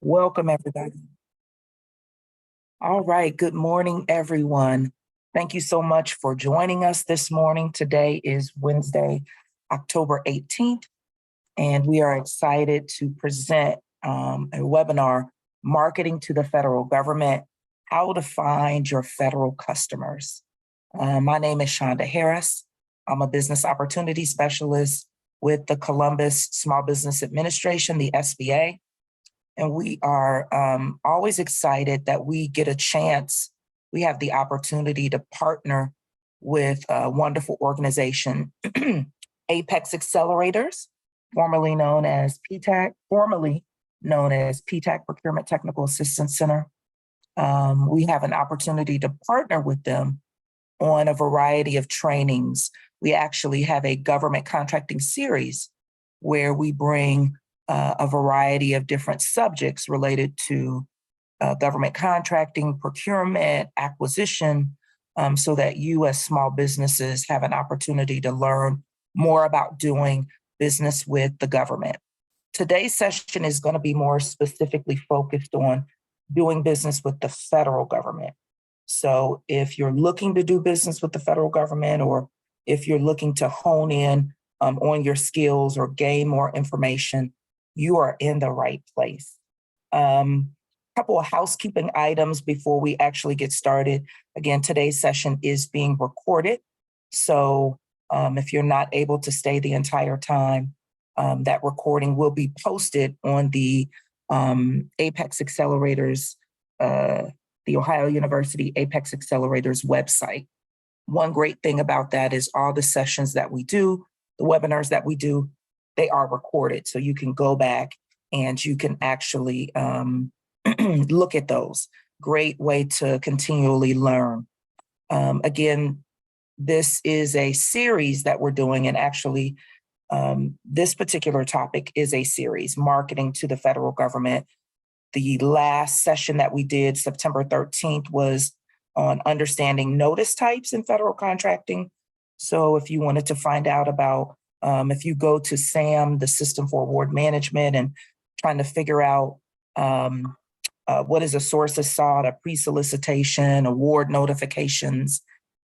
Welcome, everybody. All right. Good morning, everyone. Thank you so much for joining us this morning. Today is Wednesday, October 18th, and we are excited to present a webinar, Marketing to the Federal Government, How to Find Your Federal Customers. My name is Shonda Harris. I'm a business opportunity specialist with the Columbus Small Business Administration, the SBA. And we are always excited that we get a chance. We have the opportunity to partner with a wonderful organization, Apex Accelerators, formerly known as PTAC, Procurement Technical Assistance Center. We have an opportunity to partner with them on a variety of trainings. We actually have a government contracting series where we bring a variety of different subjects related to government contracting, procurement, acquisition, so that you as small businesses have an opportunity to learn more about doing business with the government. Today's session is going to be more specifically focused on doing business with the federal government. So if you're looking to do business with the federal government, or if you're looking to hone in on your skills or gain more information, you are in the right place. Couple of housekeeping items before we actually get started. Again, today's session is being recorded. So if you're not able to stay the entire time, that recording will be posted on the Apex Accelerators, the Ohio University Apex Accelerators website. One great thing about that is all the sessions that we do, the webinars that we do, they are recorded. So you can go back and you can actually look at those. Great way to continually learn. Again, this is a series that we're doing, and actually this particular topic is a series, Marketing to the Federal Government. The last session that we did, September 13th, was on understanding notice types in federal contracting. So if you wanted to find out about if you go to SAM, the System for Award Management, and trying to figure out what is a source of sought, a pre-solicitation, award notifications,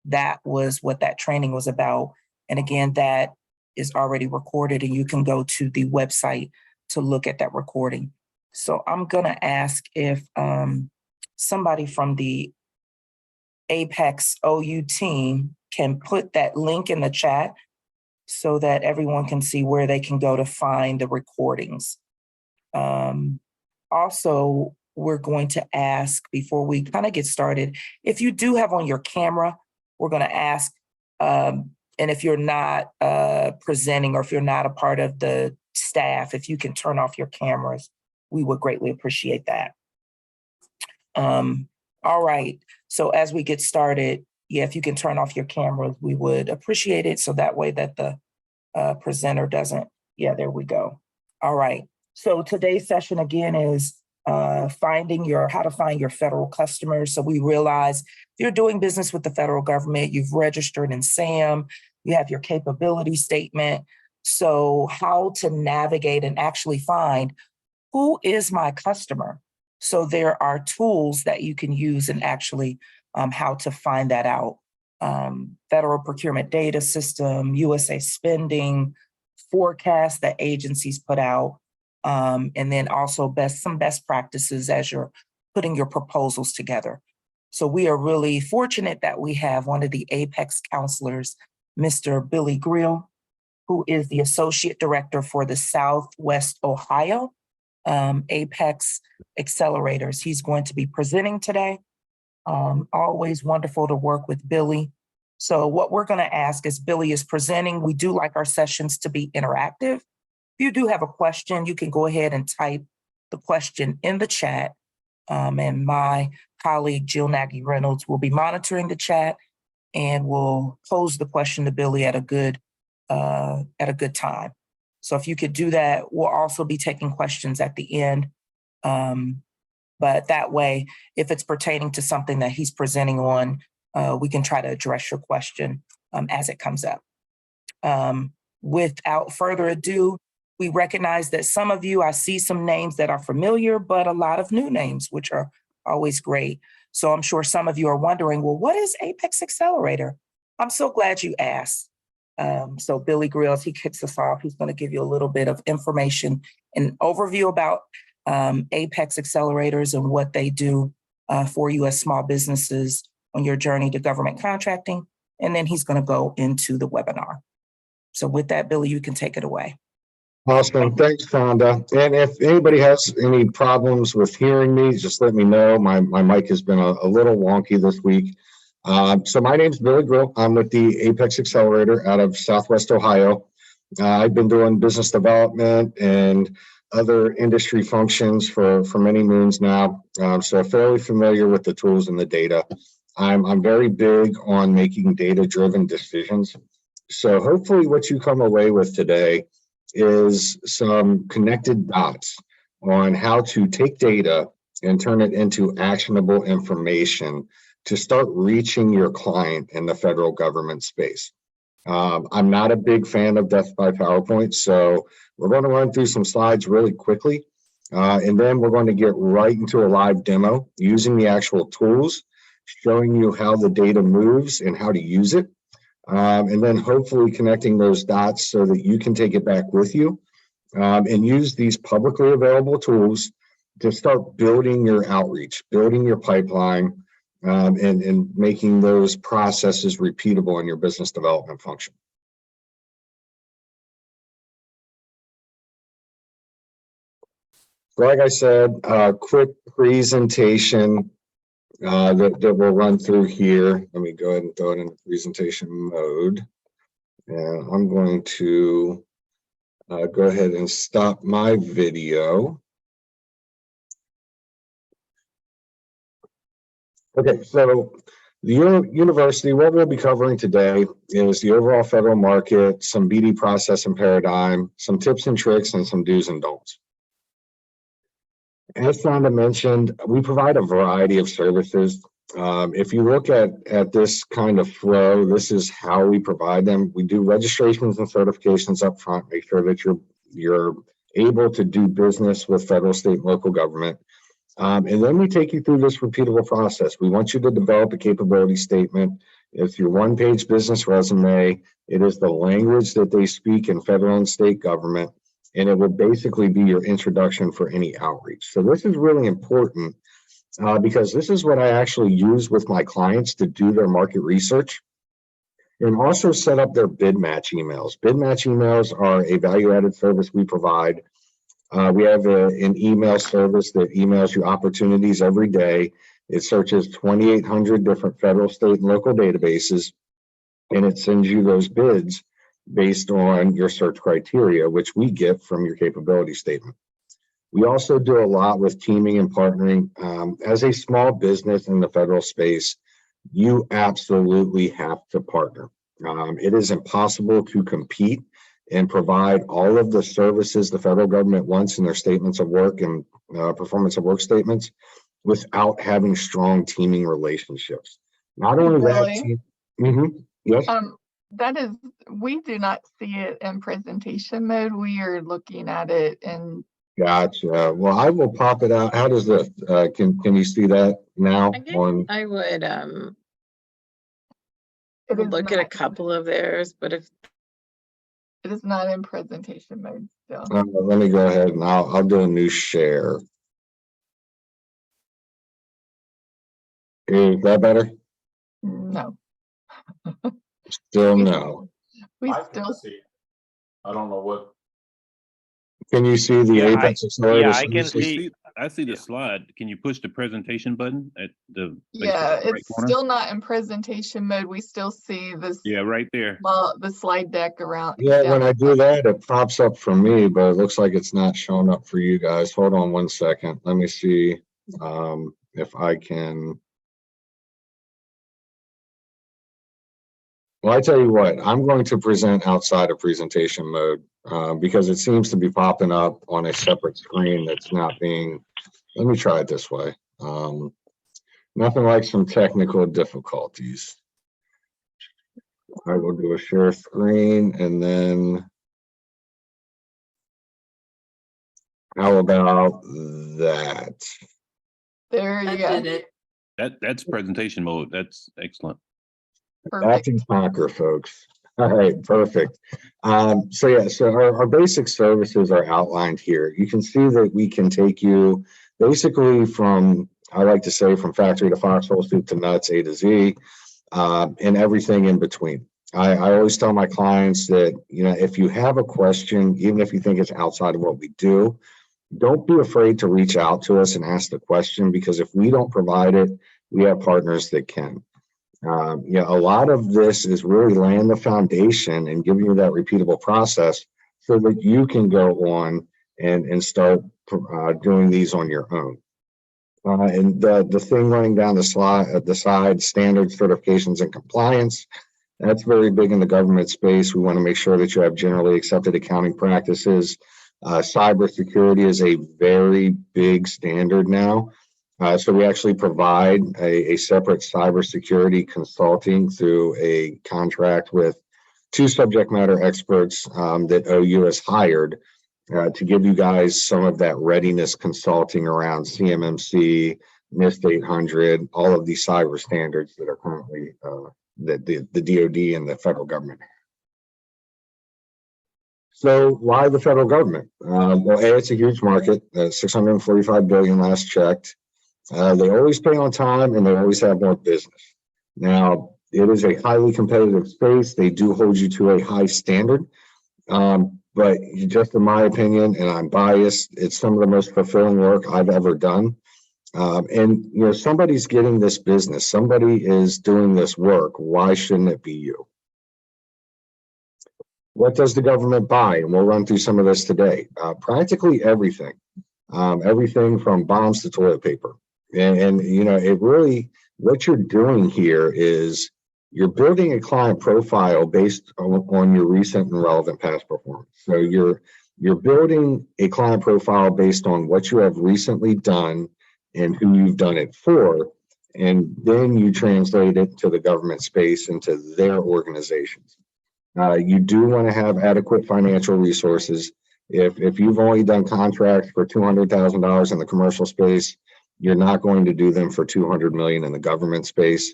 that was what that training was about. And again, that is already recorded, and you can go to the website to look at that recording. So I'm going to ask if somebody from the Apex OU team can put that link in the chat so that everyone can see where they can go to find the recordings. Also, we're going to ask, before we kind of get started, if you do have on your camera, we're going to ask, and if you're not presenting, or if you're not a part of the staff, if you can turn off your cameras, we would greatly appreciate that. All right, so as we get started, yeah, if you can turn off your cameras, we would appreciate it, so that way that the presenter doesn't, yeah, there we go. All right, so today's session again is how to find your federal customers. So we realize if you're doing business with the federal government, you've registered in SAM, you have your capability statement. So how to navigate and actually find who is my customer. So there are tools that you can use, and actually how to find that out. Federal Procurement Data System, USA Spending, forecasts that agencies put out, and then also some best practices as you're putting your proposals together. So we are really fortunate that we have one of the Apex counselors, Mr. Billy Grill, who is the Associate Director for the Southwest Ohio Apex Accelerators. He's going to be presenting today. Always wonderful to work with Billy. So what we're going to ask as Billy is presenting, we do like our sessions to be interactive. If you do have a question, you can go ahead and type the question in the chat. And my colleague, Jill Nagy Reynolds, will be monitoring the chat and will pose the question to Billy at a good time. So if you could do that, we'll also be taking questions at the end. But that way, if it's pertaining to something that he's presenting on, we can try to address your question as it comes up. Without further ado, We recognize that some of you, I see some names that are familiar, but a lot of new names, which are always great. So I'm sure some of you are wondering, well, what is Apex Accelerator? I'm so glad you asked. So Billy Grills, he kicks us off. He's going to give you a little bit of information and overview about Apex Accelerators and what they do for you as small businesses on your journey to government contracting. And then he's going to go into the webinar. So with that, Billy, you can take it away. Awesome. Thanks, Fonda. And if anybody has any problems with hearing me, just let me know. My mic has been a little wonky this week. So my name's Billy Grill. I'm with the Apex Accelerator out of Southwest Ohio. I've been doing business development and other industry functions for many moons now. So fairly familiar with the tools and the data. I'm very big on making data-driven decisions. So hopefully what you come away with today is some connected dots on how to take data and turn it into actionable information to start reaching your client in the federal government space. I'm not a big fan of death by PowerPoint, so we're going to run through some slides really quickly, and then we're going to get right into a live demo using the actual tools, showing you how the data moves and how to use it. And then hopefully connecting those dots so that you can take it back with you and use these publicly available tools to start building your outreach, building your pipeline, and making those processes repeatable in your business development function. So like I said, quick presentation that we'll run through here. Let me go ahead and throw it into presentation mode. And I'm going to go ahead and stop my video. Okay, so the university, what we'll be covering today is the overall federal market, some BD process and paradigm, some tips and tricks, and some do's and don'ts. As Fonda mentioned, we provide a variety of services. If you look at this kind of flow, this is how we provide them. We do registrations and certifications up front, make sure that you're able to do business with federal, state, and local government. And then we take you through this repeatable process. We want you to develop a capability statement. It's your one-page business resume. It is the language that they speak in federal and state government, and it will basically be your introduction for any outreach. So this is really important because this is what I actually use with my clients to do their market research and also set up their bid match emails. Bid match emails are a value-added service we provide. We have an email service that emails you opportunities every day. It searches 2,800 different federal, state, and local databases, and it sends you those bids based on your search criteria, which we get from your capability statement. We also do a lot with teaming and partnering. As a small business in the federal space, you absolutely have to partner. It is impossible to compete and provide all of the services the federal government wants in their statements of work and performance of work statements without having strong teaming relationships. Not only that, yes. That is, we do not see it in presentation mode. We are looking at it in. Gotcha. Well, I will pop it out. How does this? Can you see that now? I would look at a couple of theirs, but if it is not in presentation mode still. Let me go ahead and I'll do a new share. Is that better? No. Still no. I still see. I don't know what. Can you see the Apex Accelerator? Yeah, I can see. I see the slide. Can you push the presentation button at the? Yeah, right it's corner? still not in presentation mode. We still see this. Yeah, right there. Well, the slide deck around. Yeah, when I do that, it pops up for me, but it looks like it's not showing up for you guys. Hold on one second. Let me see if I can. Well, I tell you what, I'm going to present outside of presentation mode because it seems to be popping up on a separate screen that's not being. Let me try it this way. Nothing like some technical difficulties. I will do a share screen and then How about that? There you That go. did it. That's presentation mode. That's excellent. That's Perfect. in Conquer, folks. All right, perfect. So our basic services are outlined here. You can see that we can take you basically from, I like to say, from factory to foxhole, soup to nuts, A to Z, and everything in between. I always tell my clients that, you know, if you have a question, even if you think it's outside of what we do, don't be afraid to reach out to us and ask the question, because if we don't provide it, we have partners that can. A lot of this is really laying the foundation and giving you that repeatable process so that you can go on and start doing these on your own. And the thing running down the side, standards, certifications, and compliance, that's very big in the government space. We want to make sure that you have generally accepted accounting practices. Cybersecurity is a very big standard now. So we actually provide a separate cybersecurity consulting through a contract with 2 subject matter experts that OU has hired to give you guys some of that readiness consulting around CMMC, NIST 800, all of these cyber standards that are currently that the DoD and the federal government have. So why the federal government? Well, A, it's a huge market, 645 billion last checked. They always pay on time and they always have more business. Now, it is a highly competitive space. They do hold you to a high standard. But just in my opinion, and I'm biased, it's some of the most fulfilling work I've ever done. And, you know, somebody's getting this business. Somebody is doing this work. Why shouldn't it be you? What does the government buy? And we'll run through some of this today. Practically everything. Everything from bombs to toilet paper. And you know, it really, what you're doing here is you're building a client profile based on your recent and relevant past performance. So you're building a client profile based on what you have recently done and who you've done it for. And then you translate it to the government space and to their organizations. You do want to have adequate financial resources. If you've only done contracts for $200,000 in the commercial space, you're not going to do them for $200 million in the government space.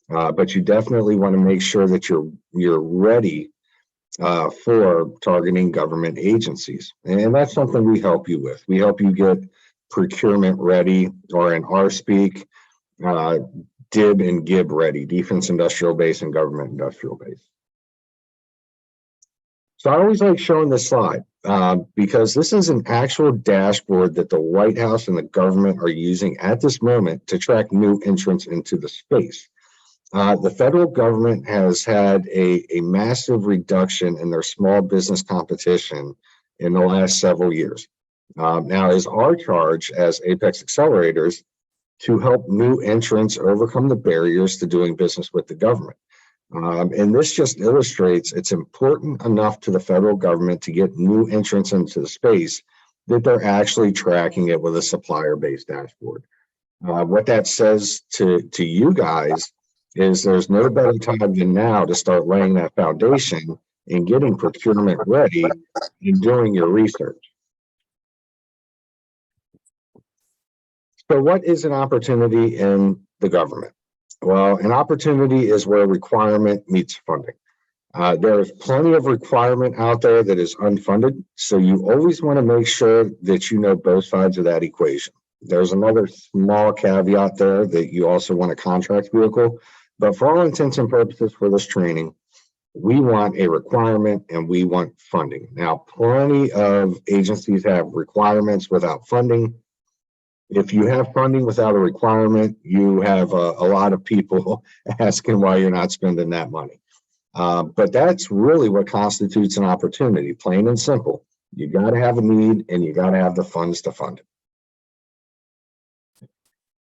But you definitely want to make sure that you're ready for targeting government agencies. And that's something we help you with. We help you get procurement ready, or in our speak, DIB and GIB ready, defense industrial base and government industrial base. So I always like showing this slide because this is an actual dashboard that the White House and the government are using at this moment to track new entrants into the space. The federal government has had a massive reduction in their small business competition in the last several years. Now, is our charge as Apex Accelerators to help new entrants overcome the barriers to doing business with the government. And this just illustrates it's important enough to the federal government to get new entrants into the space that they're actually tracking it with a supplier-based dashboard. What that says to you guys is there's no better time than now to start laying that foundation and getting procurement ready and doing your research. So what is an opportunity in the government? Well, an opportunity is where requirement meets funding. There is plenty of requirement out there that is unfunded, so you always want to make sure that you know both sides of that equation. There's another small caveat there that you also want a contract vehicle, but for all intents and purposes for this training, we want a requirement and we want funding. Now, plenty of agencies have requirements without funding. If you have funding without a requirement, you have a lot of people asking why you're not spending that money. But that's really what constitutes an opportunity, plain and simple. You got to have a need and you got to have the funds to fund it.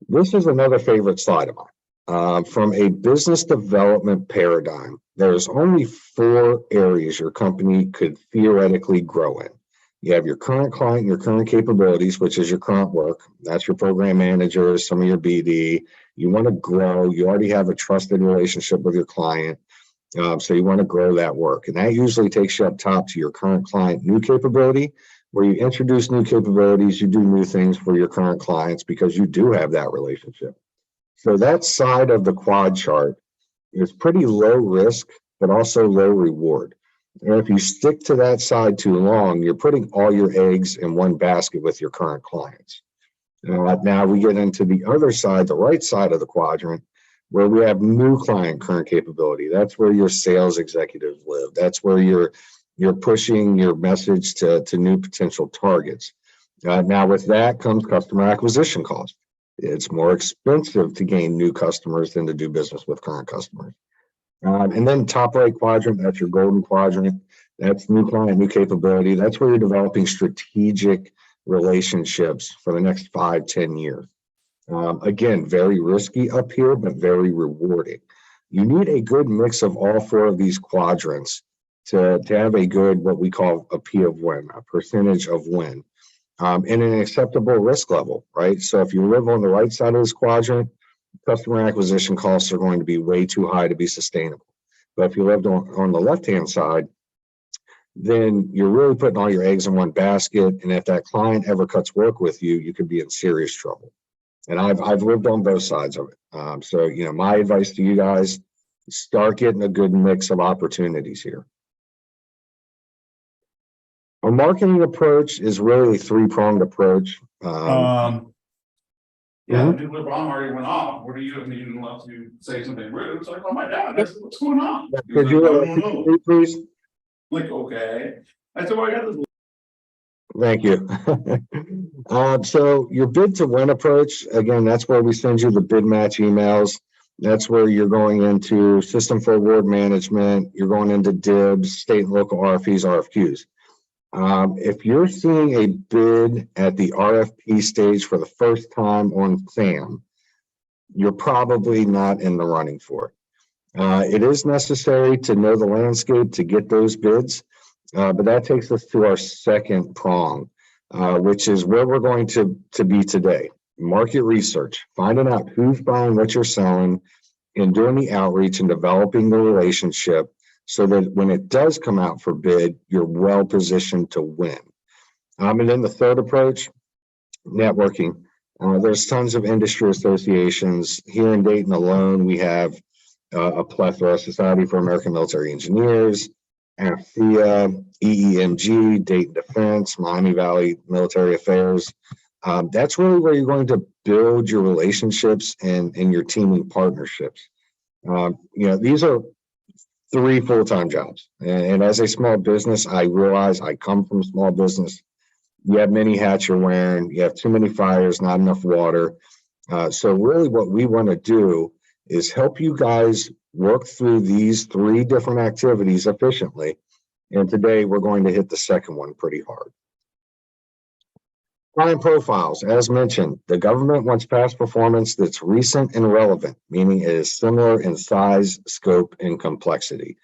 This is another favorite slide of mine. From a business development paradigm, there's only 4 areas your company could theoretically grow in. You have your current client, your current capabilities, which is your current work. That's your program managers, some of your BD. You want to grow. You already have a trusted relationship with your client. So you want to grow that work. And that usually takes you up top to your current client new capability, where you introduce new capabilities, you do new things for your current clients because you do have that relationship. So that side of the quad chart is pretty low risk, but also low reward. And if you stick to that side too long, you're putting all your eggs in one basket with your current clients. Now we get into the other side, the right side of the quadrant, where we have new client current capability. That's where your sales executives live. That's where you're pushing your message to new potential targets. Now with that comes customer acquisition cost. It's more expensive to gain new customers than to do business with current customers. And then top right quadrant, that's your golden quadrant. That's new client, new capability. That's where you're developing strategic relationships for the next 5-10 years. Again, very risky up here, but very rewarding. You need a good mix of all four of these quadrants to have a good, what we call a P of win, a percentage of win, and an acceptable risk level, right? So if you live on the right side of this quadrant, customer acquisition costs are going to be way too high to be sustainable. But if you lived on the left-hand side, then you're really putting all your eggs in one basket. And if that client ever cuts work with you, you could be in serious trouble. And I've lived on both sides of it. So, my advice to you guys, start getting a good mix of opportunities here. A marketing approach is really a three-pronged approach. Yeah, the alarm already went off. What are you, unless you say something rude? It's like, oh my God, what's going on? Could you repeat, please? Like, okay. I said, well, I got this. Thank you. So your bid to win approach, again, that's where we send you the bid match emails. That's where you're going into system for award management. You're going into DIBs, state and local RFPs, RFQs. If you're seeing a bid at the RFP stage for the first time on SAM, you're probably not in the running for it. It is necessary to know the landscape to get those bids, but that takes us to our second prong, which is where we're going to be today. Market research, finding out who's buying what you're selling, and doing the outreach and developing the relationship so that when it does come out for bid, you're well positioned to win. And then the third approach, networking. There's tons of industry associations. Here in Dayton alone, we have a plethora: Society for American Military Engineers, AFCEA, EEMG, Dayton Defense, Miami Valley Military Affairs. That's really where you're going to build your relationships and your teaming partnerships. These are 3 full-time jobs. And as a small business, I realize I come from small business. You have many hats you're wearing. You have too many fires, not enough water. So really what we want to do is help you guys work through these 3 different activities efficiently. And today we're going to hit the second one pretty hard. Client profiles, as mentioned, the government wants past performance that's recent and relevant, meaning it is similar in size, scope, and complexity.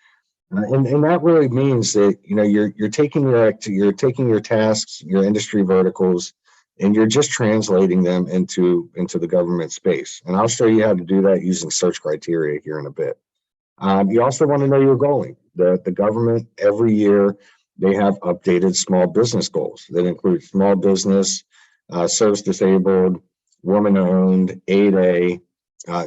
And that really means that you're taking your tasks, your industry verticals, and you're just translating them into the government space. And I'll show you how to do that using search criteria here in a bit. You also want to know your goaling. The government every year, they have updated small business goals that include small business, service disabled, woman-owned, 8A.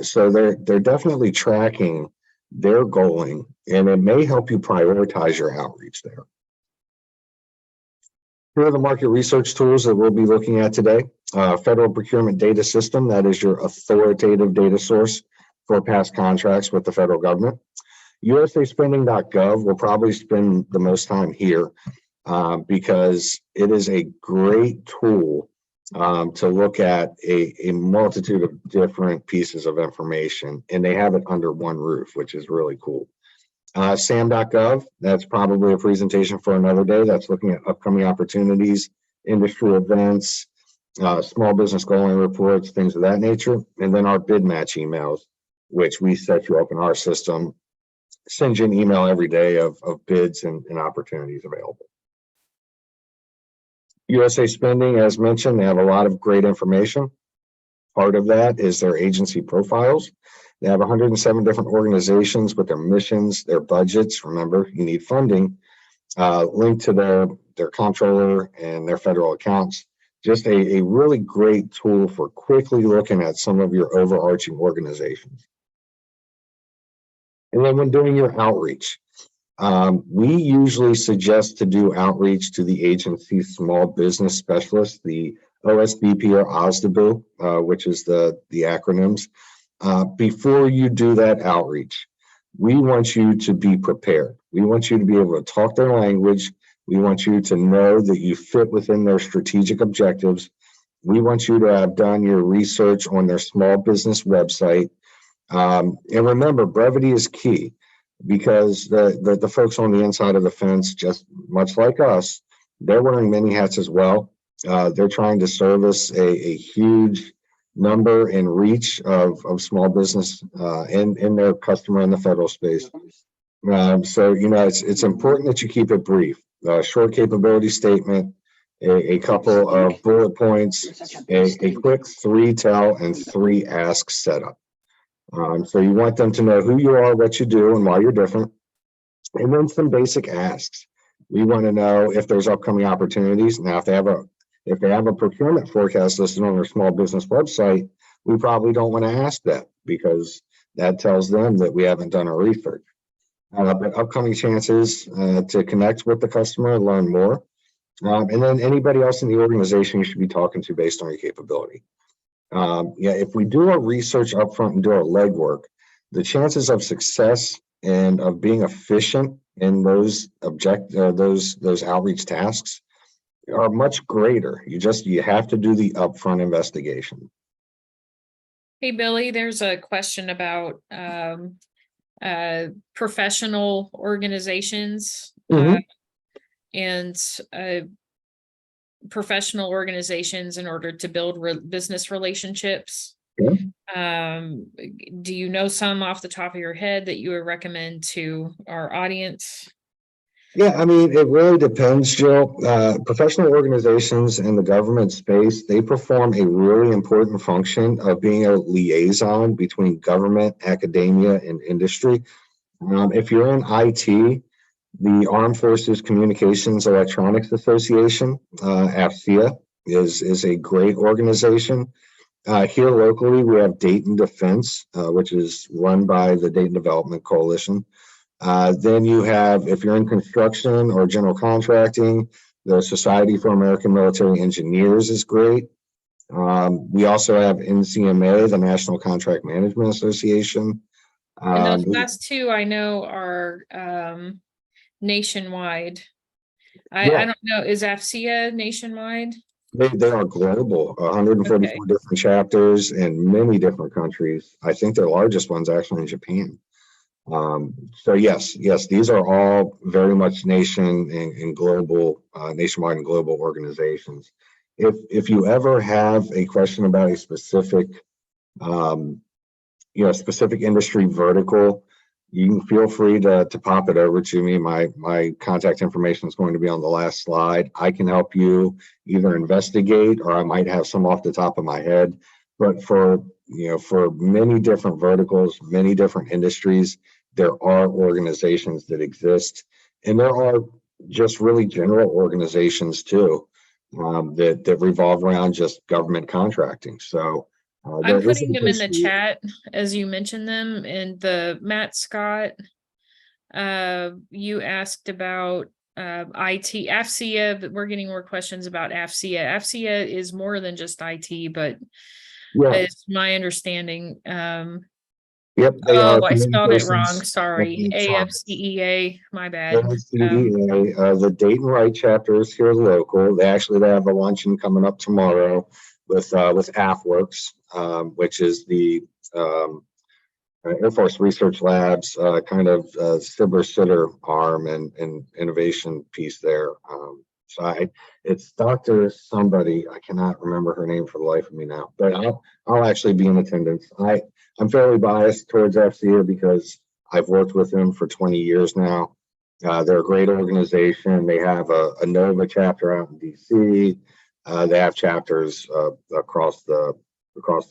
So they're definitely tracking their goaling, and it may help you prioritize your outreach there. Here are the market research tools that we'll be looking at today. Federal Procurement Data System, that is your authoritative data source for past contracts with the federal government. USAspending.gov will probably spend the most time here because it is a great tool to look at a multitude of different pieces of information, and they have it under one roof, which is really cool. SAM.gov, that's probably a presentation for another day. That's looking at upcoming opportunities, industry events, small business goaling reports, things of that nature. And then our bid match emails, which we set you up in our system, send you an email every day of bids and opportunities available. USA Spending, as mentioned, they have a lot of great information. Part of that is their agency profiles. They have 107 different organizations with their missions, their budgets. Remember, you need funding. Linked to their comptroller and their federal accounts. Just a really great tool for quickly looking at some of your overarching organizations. And then when doing your outreach, we usually suggest to do outreach to the agency's small business specialists, the OSBP or OSDBU, which is the acronyms. Before you do that outreach, we want you to be prepared. We want you to be able to talk their language. We want you to know that you fit within their strategic objectives. We want you to have done your research on their small business website. And remember, brevity is key, because the folks on the inside of the fence, just much like us, they're wearing many hats as well. They're trying to service a huge number and reach of small business in their customer in the federal space. So, it's important that you keep it brief. Short capability statement, a couple of bullet points, a quick 3 tell and 3 ask setup. So you want them to know who you are, what you do, and why you're different. And then some basic asks. We want to know if there's upcoming opportunities. Now, if they have a procurement forecast listed on their small business website, we probably don't want to ask that, because that tells them that we haven't done our research. But upcoming chances to connect with the customer, learn more. And then anybody else in the organization you should be talking to based on your capability. If we do our research up front and do our legwork, the chances of success and of being efficient in those outreach tasks are much greater. You have to do the upfront investigation. Hey, Billy, there's a question about professional organizations and professional organizations in order to build business relationships. Do you know some off the top of your head that you would recommend to our audience? Yeah, I mean, it really depends, Jill. Professional organizations in the government space, they perform a really important function of being a liaison between government, academia, and industry. If you're in IT, the Armed Forces Communications Electronics Association, AFCEA, is a great organization. Here locally, we have Dayton Defense, which is run by the Dayton Development Coalition. Then you have, if you're in construction or general contracting, the Society for American Military Engineers is great. We also have NCMA, the National Contract Management Association. And those last two I know are nationwide. I don't know, is AFCEA nationwide? They are global, 144 different chapters in many different countries. I think their largest one's actually in Japan. So yes, these are all very much nationwide and global organizations. If you ever have a question about a specific, specific industry vertical, you can feel free to pop it over to me. My contact information is going to be on the last slide. I can help you either investigate, or I might have some off the top of my head. But for many different verticals, many different industries, there are organizations that exist, and there are just really general organizations too that revolve around just government contracting. So I'm putting them in the chat as you mentioned them. And Matt Scott, you asked about IT, AFCEA, but we're getting more questions about AFCEA. AFCEA is more than just IT, but it's my understanding. Yep. I spelled it wrong. Sorry. AFCEA, my bad. AFCEA, the Dayton Wright chapter is here local. They have a luncheon coming up tomorrow with AFWorks, which is the Air Force Research Labs kind of sitter arm and innovation piece there. It's Dr. somebody, I cannot remember her name for the life of me now, but I'll actually be in attendance. I'm fairly biased towards AFCEA because I've worked with them for 20 years now. They're a great organization. They have a NOVA chapter out in DC. They have chapters across the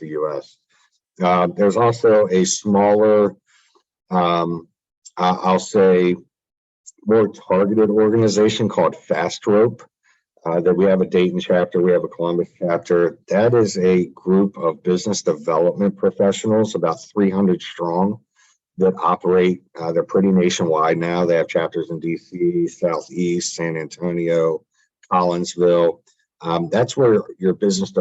U.S. There's also a smaller, I'll say, more targeted organization called Fast Rope. That we have a Dayton chapter, we have a Columbus chapter. That is a group of business development professionals, about 300 strong, that operate. They're pretty nationwide now. They have chapters in DC, Southeast, San Antonio, Collinsville. That's where your business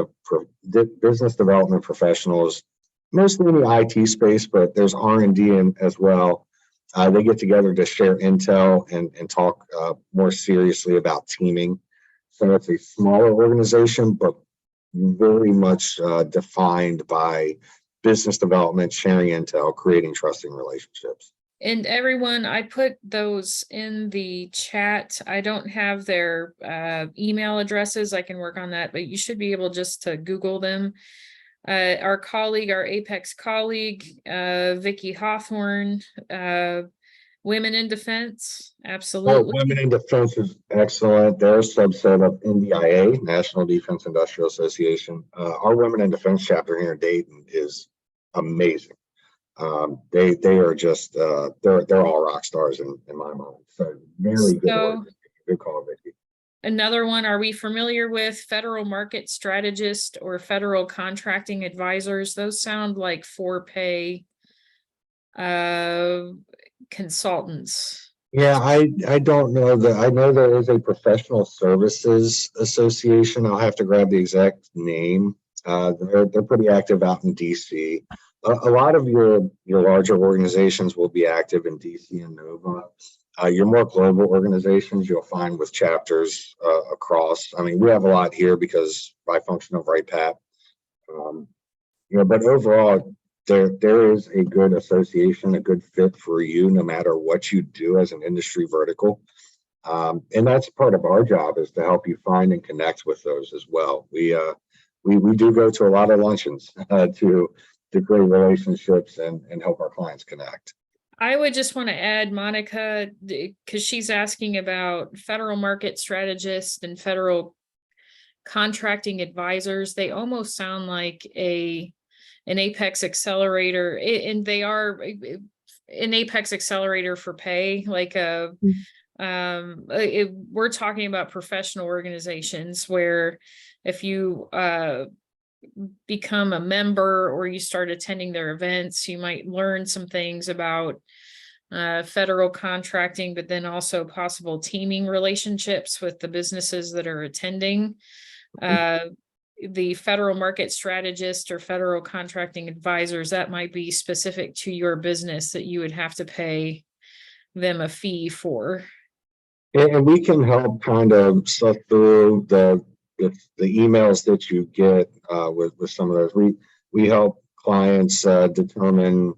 development professionals, mostly in the IT space, but there's R&D in as well. They get together to share intel and talk more seriously about teaming. So it's a smaller organization, but very much defined by business development, sharing intel, creating trusting relationships. And everyone, I put those in the chat. I don't have their email addresses. I can work on that, but you should be able just to Google them. Our colleague, our Apex colleague, Vicki Hawthorne, Women in Defense, absolutely. Women in Defense is excellent. They're a subset of NDIA, National Defense Industrial Association. Our Women in Defense chapter here in Dayton is amazing. They are just they're all rock stars in my mind. So very good. Good call, Vicki. Another one, are we familiar with federal market strategist or federal contracting advisors? Those sound like for-pay consultants. Yeah, I don't know that. I know there is a professional services association. I'll have to grab the exact name. They're pretty active out in DC. A lot of your larger organizations will be active in DC and Nova. Your more global organizations you'll find with chapters across. I mean, we have a lot here because by function of RIPAP. But overall, there is a good association, a good fit for you, no matter what you do as an industry vertical. And that's part of our job, is to help you find and connect with those as well. We do go to a lot of luncheons to create relationships and help our clients connect. I would just want to add, Monica, because she's asking about federal market strategists and federal contracting advisors. They almost sound like an Apex accelerator, and they are an Apex accelerator for pay. Like we're talking about professional organizations where if you become a member or you start attending their events, you might learn some things about federal contracting, but then also possible teaming relationships with the businesses that are attending. The federal market strategist or federal contracting advisors, that might be specific to your business that you would have to pay them a fee for. And we can help kind of suss through the emails that you get with some of those. We help clients determine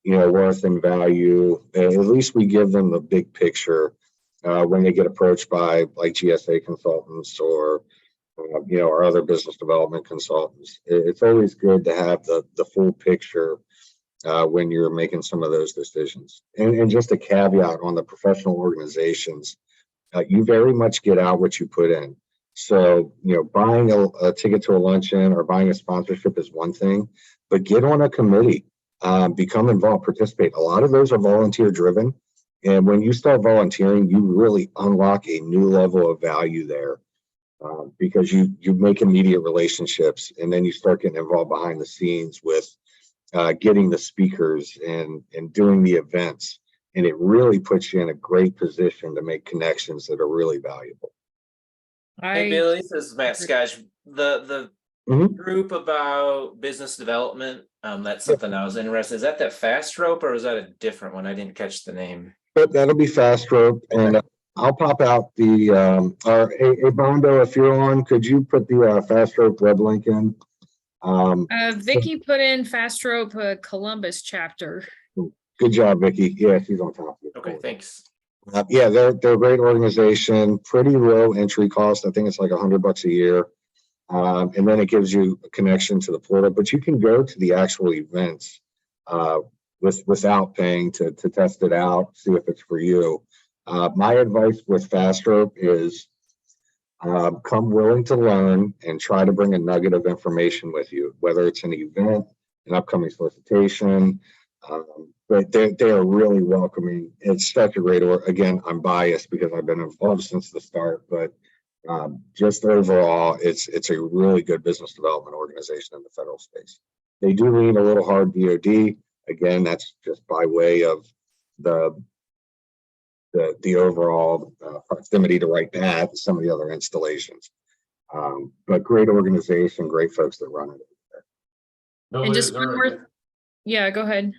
worth and value. At least we give them the big picture when they get approached by like GSA consultants or our other business development consultants. It's always good to have the full picture when you're making some of those decisions. And just a caveat on the professional organizations, you very much get out what you put in. So, buying a ticket to a luncheon or buying a sponsorship is one thing, but get on a committee, become involved, participate. A lot of those are volunteer driven. And when you start volunteering, you really unlock a new level of value there because you make immediate relationships, and then you start getting involved behind the scenes with getting the speakers and doing the events. And it really puts you in a great position to make connections that are really valuable. Hey, Billy, this is Matt Scotch. The group about business development, that's something I was interested in. Is that Fast Rope, or is that a different one? I didn't catch the name. But that'll be Fast Rope. And I'll pop out the Bondo, if you're on, could you put the Fast Rope web link in? Vicki put in Fast Rope Columbus chapter. Good job, Vicki. Yeah, she's on top of it. Okay, thanks. Yeah, they're a great organization, pretty low entry cost. I think it's like $100 a year. And then it gives you a connection to the portal, but you can go to the actual events without paying to test it out, see if it's for you. My advice with Fast Rope is come willing to learn and try to bring a nugget of information with you, whether it's an event, an upcoming solicitation, But they are really welcoming. It's such a great again, I'm biased because I've been involved since the start, but just overall, it's a really good business development organization in the federal space. They do lean a little hard DoD. Again, that's just by way of the overall proximity to write that, some of the other installations. But great organization, great folks that run it. And just one more, yeah, go ahead.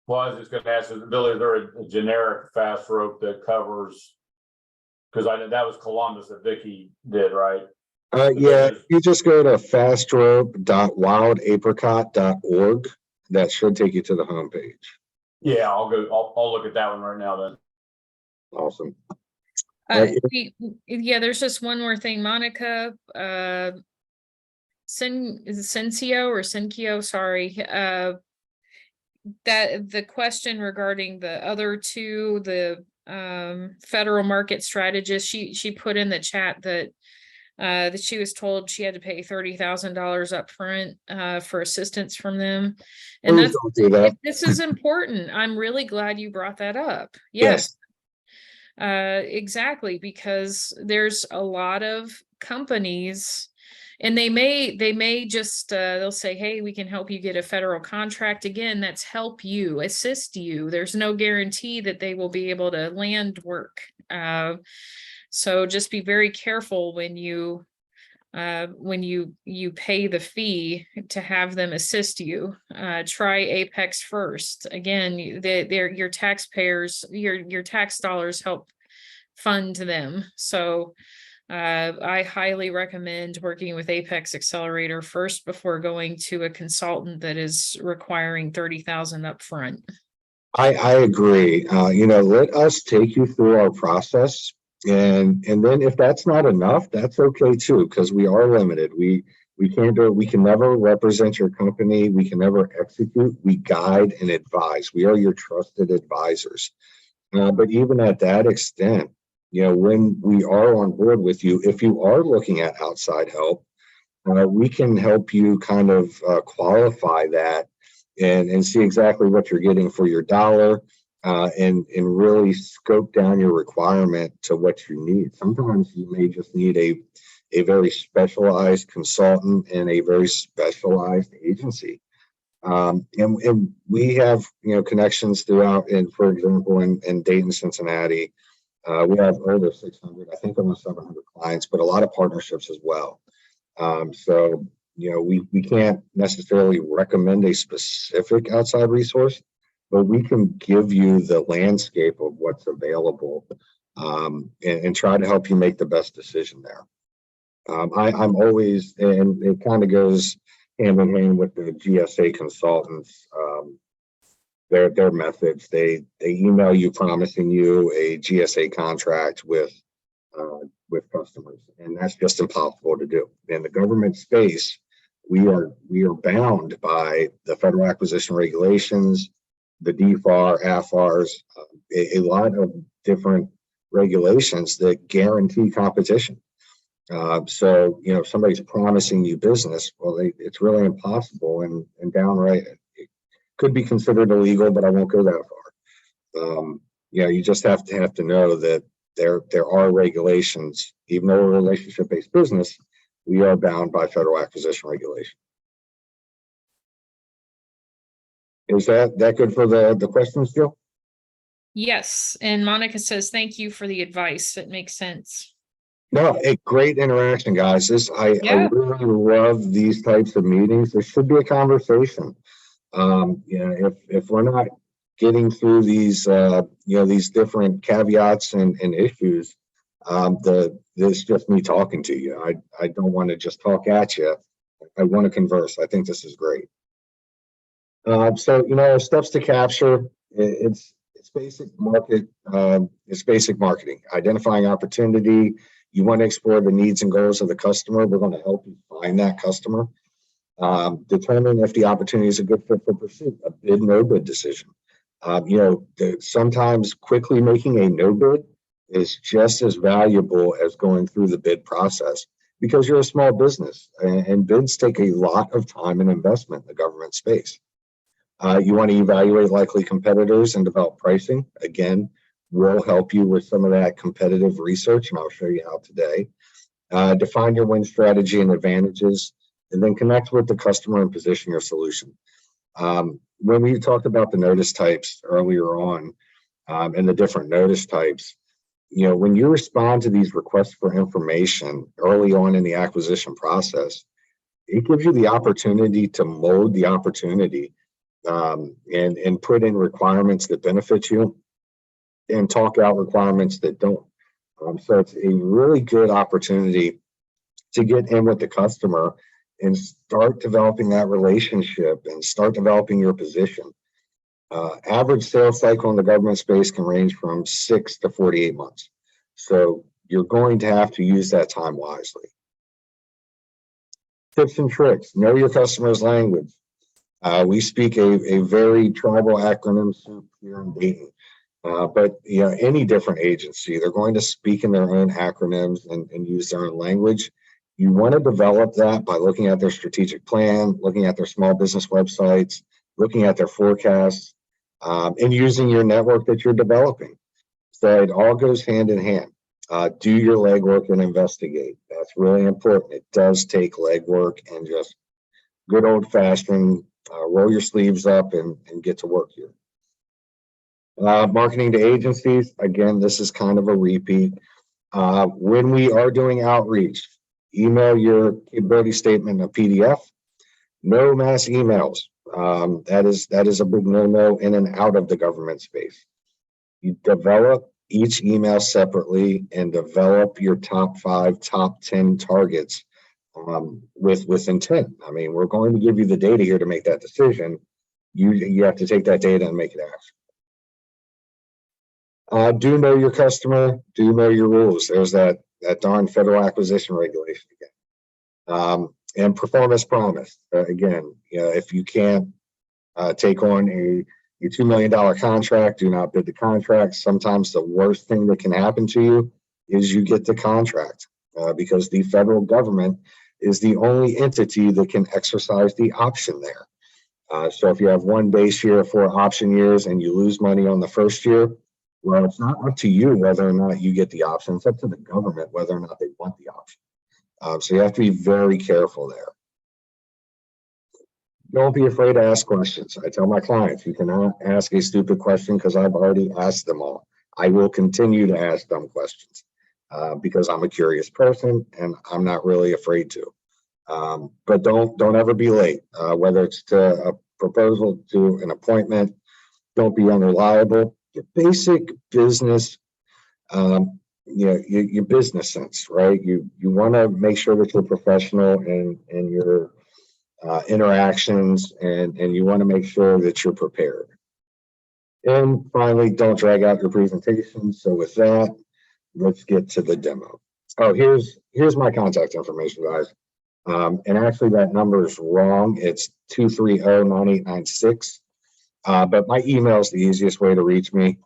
Well, I was just gonna ask, Billy, is there a generic fast rope that covers? Because I know that was Columbus that Vicky did, right? Yeah, you just go to fastrope.wildapricot.org. That should take you to the homepage. Yeah, I'll look at that one right now then. Awesome. Yeah, there's just one more thing, Monica. Is it Sencio or Senkio? Sorry. That the question regarding the other two, the federal market strategist, she put in the chat that she was told she had to pay $30,000 up front for assistance from them. And this is important. I'm really glad you brought that up. Yes. Exactly, because there's a lot of companies and they may just they'll say, hey, we can help you get a federal contract. Again, that's help you, assist you. There's no guarantee that they will be able to land work. So just be very careful when you pay the fee to have them assist you. Try Apex first. Again, your taxpayers, your tax dollars help fund them. So I highly recommend working with Apex Accelerator first before going to a consultant that is requiring $30,000 up front. I agree. Let us take you through our process. And then if that's not enough, that's okay too, because we are limited. We can't do it. We can never represent your company. We can never execute. We guide and advise. We are your trusted advisors. But even at that extent, when we are on board with you, if you are looking at outside help, we can help you kind of qualify that and see exactly what you're getting for your dollar. And really scope down your requirement to what you need. Sometimes you may just need a very specialized consultant and a very specialized agency. And we have connections throughout, and for example, in Dayton, Cincinnati, we have over 600, I think almost 700 clients, but a lot of partnerships as well. So we can't necessarily recommend a specific outside resource, but we can give you the landscape of what's available and try to help you make the best decision there. I'm always, and it kind of goes hand in hand with the GSA consultants, their methods. They email you promising you a GSA contract with customers, and that's just impossible to do. In the government space, we are bound by the federal acquisition regulations, the DFAR, AFARs, a lot of different regulations that guarantee competition. So, if somebody's promising you business, well, it's really impossible and downright, it could be considered illegal, but I won't go that far. You just have to know that there are regulations. Even though we're a relationship-based business, we are bound by federal acquisition regulation. Is that good for the questions, Jill? Yes, and Monica says, thank you for the advice. It makes sense. No, a great interaction, guys. I really love these types of meetings. There should be a conversation. If we're not getting through these, these different caveats and issues, this is just me talking to you. I don't want to just talk at you. I want to converse. I think this is great. So, steps to capture, it's basic market, it's basic marketing, identifying opportunity. You want to explore the needs and goals of the customer. We're going to help you find that customer. Determine if the opportunity is a good fit for pursuit, a bid, no bid decision. Sometimes quickly making a no bid is just as valuable as going through the bid process, because you're a small business and bids take a lot of time and investment in the government space. You want to evaluate likely competitors and develop pricing. Again, we'll help you with some of that competitive research, and I'll show you how today. Define your win strategy and advantages, and then connect with the customer and position your solution. When we talked about the notice types earlier on, and the different notice types, you know, when you respond to these requests for information early on in the acquisition process, it gives you the opportunity to mold the opportunity, and put in requirements that benefit you and talk out requirements that don't. So it's a really good opportunity to get in with the customer and start developing that relationship and start developing your position. Average sales cycle in the government space can range from 6 to 48 months. So you're going to have to use that time wisely. Tips and tricks: know your customer's language. We speak a very tribal acronym soup here in Dayton. But you know, any different agency, they're going to speak in their own acronyms and use their own language. You want to develop that by looking at their strategic plan, looking at their small business websites, looking at their forecasts, and using your network that you're developing. So it all goes hand in hand. Do your legwork and investigate. That's really important. It does take legwork and just good old fashioned roll your sleeves up and get to work here. Marketing to agencies, again, this is kind of a repeat. When we are doing outreach, email your capability statement in a PDF. No mass emails. That is a big no-no in and out of the government space. You develop each email separately and develop your top 5, top 10 targets with intent. I mean, we're going to give you the data here to make that decision. You have to take that data and make it action. Do know your customer, do know your rules. There's that darn federal acquisition regulation again. And perform as promised. Again, you know, if you can't take on a $2 million contract, do not bid the contract. Sometimes the worst thing that can happen to you is you get the contract because the federal government is the only entity that can exercise the option there. So if you have one base year, 4 option years, and you lose money on the first year, well, it's not up to you whether or not you get the option. It's up to the government whether or not they want the option. So you have to be very careful there. Don't be afraid to ask questions. I tell my clients, you cannot ask a stupid question because I've already asked them all. I will continue to ask dumb questions because I'm a curious person and I'm not really afraid to. But don't ever be late, whether it's to a proposal, to an appointment. Don't be unreliable. Your basic business, your business sense, right? You want to make sure that you're professional in your interactions, and you want to make sure that you're prepared. And finally, don't drag out your presentation. So with that, let's get to the demo. Oh, here's my contact information, guys. And actually that number is wrong. It's 230-9896. But my email is the easiest way to reach me.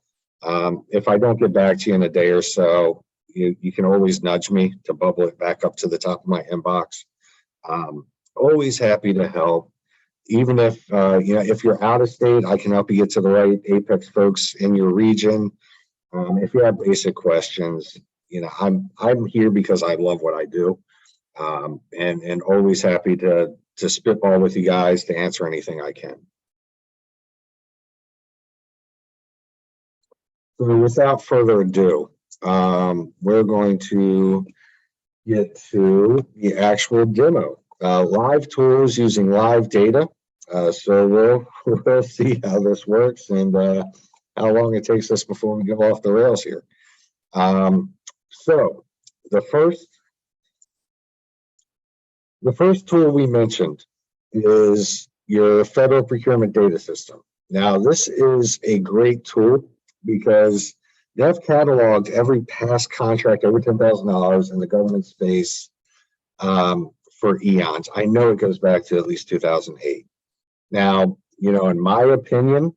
If I don't get back to you in a day or so, you can always nudge me to bubble it back up to the top of my inbox. Always happy to help. Even if if you're out of state, I can help you get to the right Apex folks in your region. If you have basic questions, I'm here because I love what I do, and always happy to spitball with you guys to answer anything I can. So without further ado, we're going to get to the actual demo. Live tools using live data. So we'll see how this works and how long it takes us before we go off the rails here. So the first tool we mentioned is your federal procurement data system. Now, this is a great tool because they've cataloged every past contract over $10,000 in the government space for eons. I know it goes back to at least 2008. Now, in my opinion,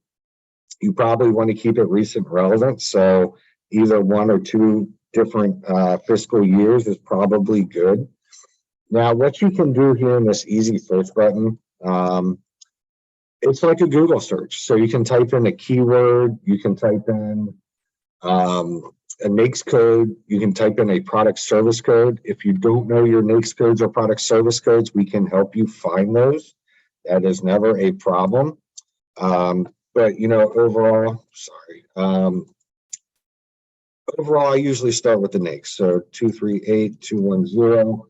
you probably want to keep it recent relevant. So either 1 or 2 different fiscal years is probably good. Now, what you can do here in this easy search button, It's like a Google search. So you can type in a keyword, you can type in a NAICS code, you can type in a product service code. If you don't know your NAICS codes or product service codes, we can help you find those. That is never a problem. But overall, overall, I usually start with the NAICS. So 238210.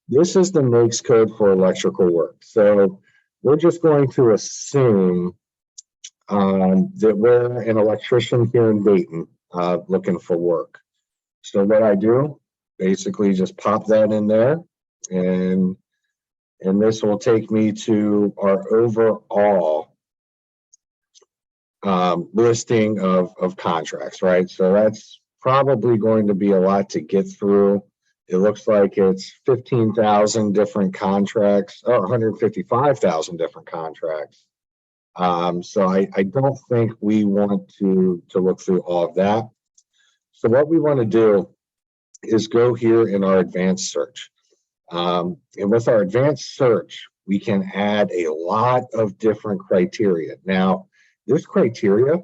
This is the NAICS code for electrical work. So we're just going to assume that we're an electrician here in Dayton looking for work. So what I do, basically just pop that in there, and this will take me to our overall listing of contracts, right? So that's probably going to be a lot to get through. It looks like it's 15,000 different contracts, or 155,000 different contracts. So I don't think we want to look through all of that. So what we want to do is go here in our advanced search. And with our advanced search, we can add a lot of different criteria. Now, this criteria,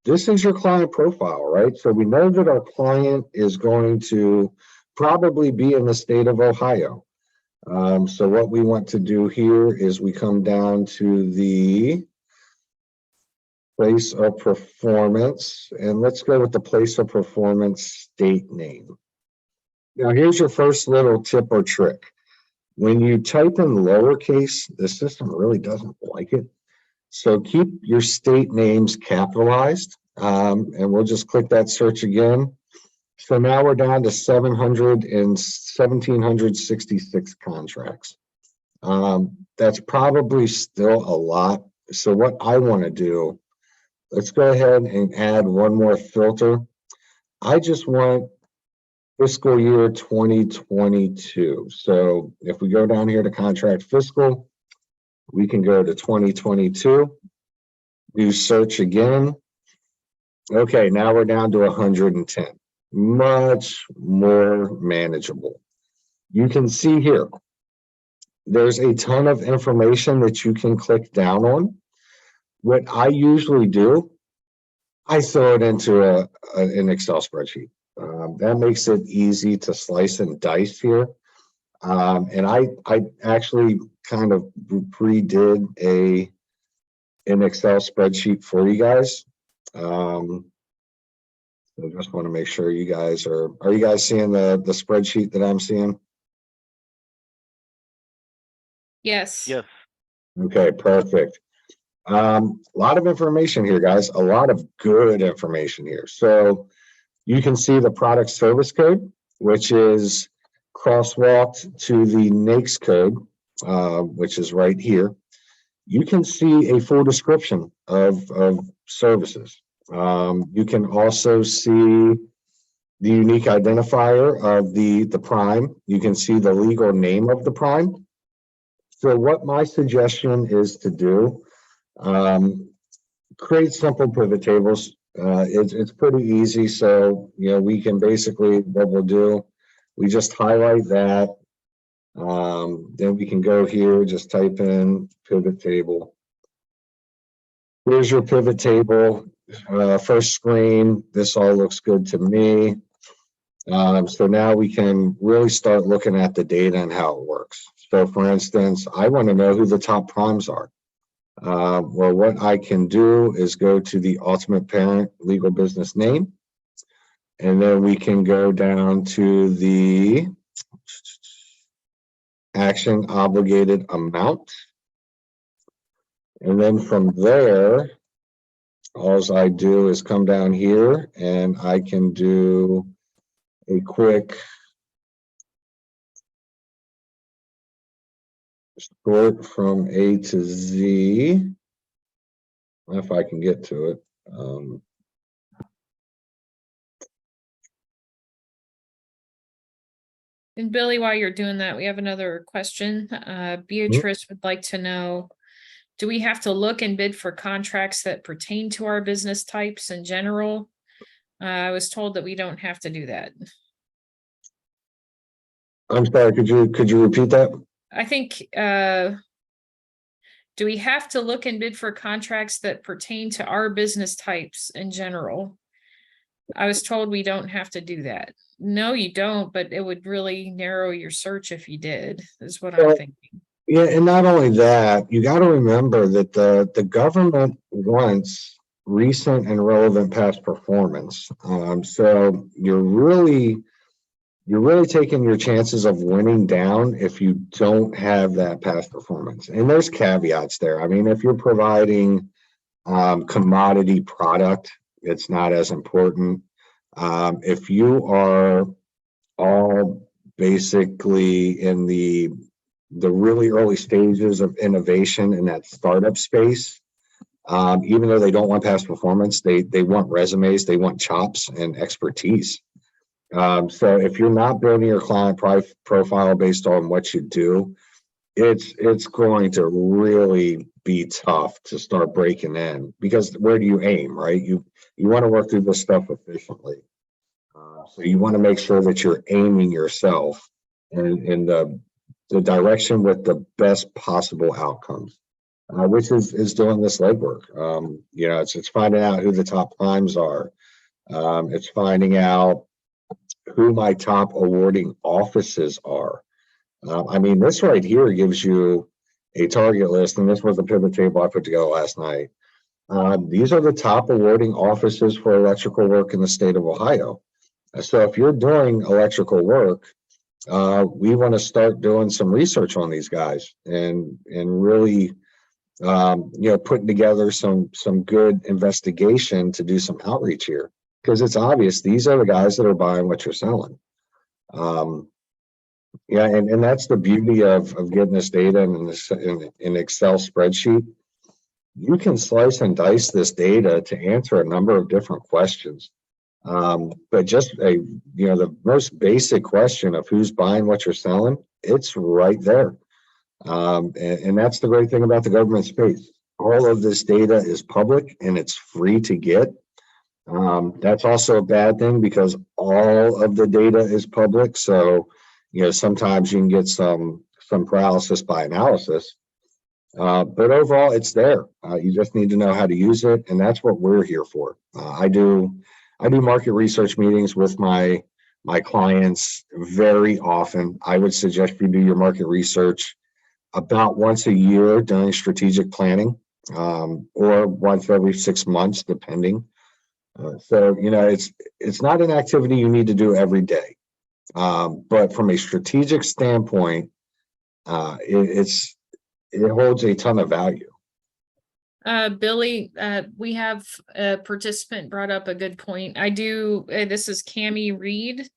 this is your client profile, right? So we know that our client is going to probably be in the state of Ohio. So what we want to do here is we come down to the place of performance, and let's go with the place of performance state name. Now, here's your first little tip or trick. When you type in lowercase, the system really doesn't like it. So keep your state names capitalized, and we'll just click that search again. So now we're down to 1,766 contracts. That's probably still a lot. So what I want to do, let's go ahead and add one more filter. I just want fiscal year 2022. So if we go down here to contract fiscal, we can go to 2022, do search again. Okay, now we're down to 110, much more manageable. You can see here, there's a ton of information that you can click down on. What I usually do, I throw it into an Excel spreadsheet. That makes it easy to slice and dice here. And I actually kind of pre-did an Excel spreadsheet for you guys. So I just want to make sure you guys are you guys seeing the spreadsheet that I'm seeing? Yes. Yes. Okay, perfect. A lot of information here, guys. A lot of good information here. So you can see the product service code, which is crosswalked to the NAICS code, which is right here. You can see a full description of services. You can also see the unique identifier of the prime. You can see the legal name of the prime. So what my suggestion is to do, create simple pivot tables. It's pretty easy. So, we can basically, what we'll do, we just highlight that. Then we can go here, just type in pivot table. Here's your pivot table. First screen, this all looks good to me. So now we can really start looking at the data and how it works. So for instance, I want to know who the top primes are. Well, what I can do is go to the ultimate parent legal business name, and then we can go down to the action obligated amount. And then from there, all I do is come down here and I can do a quick sort from A to Z, if I can get to it. And Billy, while you're doing that, we have another question. Beatrice would like to know, do we have to look and bid for contracts that pertain to our business types in general? I was told that we don't have to do that. I'm sorry, could you repeat that? I think Do we have to look and bid for contracts that pertain to our business types in general? I was told we don't have to do that. No, you don't, but it would really narrow your search if you did, is what I'm Well, thinking. Yeah, and not only that, you got to remember that the government wants recent and relevant past performance. So you're really taking your chances of winning down if you don't have that past performance. And there's caveats there. I mean, if you're providing commodity product, it's not as important. If you are all basically in the really early stages of innovation in that startup space, even though they don't want past performance, they want resumes, they want chops and expertise. So if you're not building your client profile based on what you do, it's going to really be tough to start breaking in, because where do you aim, right? You want to work through this stuff efficiently. So you want to make sure that you're aiming yourself in the direction with the best possible outcomes, which is doing this legwork. It's finding out who the top primes are. It's finding out who my top awarding offices are. I mean, this right here gives you a target list, and this was a pivot table I put together last night. These are the top awarding offices for electrical work in the state of Ohio. So if you're doing electrical work, we want to start doing some research on these guys and really, putting together some good investigation to do some outreach here, because it's obvious these are the guys that are buying what you're selling. And that's the beauty of getting this data in an Excel spreadsheet. You can slice and dice this data to answer a number of different questions. But just the most basic question of who's buying what you're selling, it's right there. And that's the great thing about the government space. All of this data is public and it's free to get. That's also a bad thing because all of the data is public. So, sometimes you can get some paralysis by analysis. But overall, it's there. You just need to know how to use it. And that's what we're here for. I do market research meetings with my clients very often. I would suggest you do your market research about once a year during strategic planning, or once every 6 months, depending. So it's not an activity you need to do every day, but from a strategic standpoint, it holds a ton of value. Billy, we have a participant brought up a good point. This is Cammie Reed.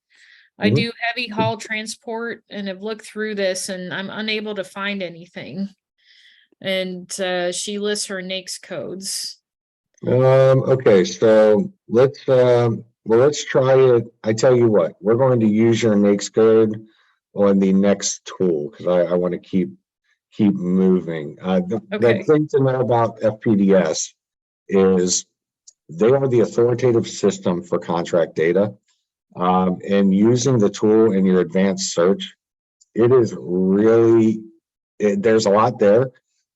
I do heavy haul transport and have looked through this and I'm unable to find anything. And she lists her NAICS codes. Okay, so let's try it. I tell you what, we're going to use your NAICS code on the next tool because I want to keep moving. The thing to know about FPDS is they are the authoritative system for contract data. And using the tool in your advanced search, it is really, there's a lot there,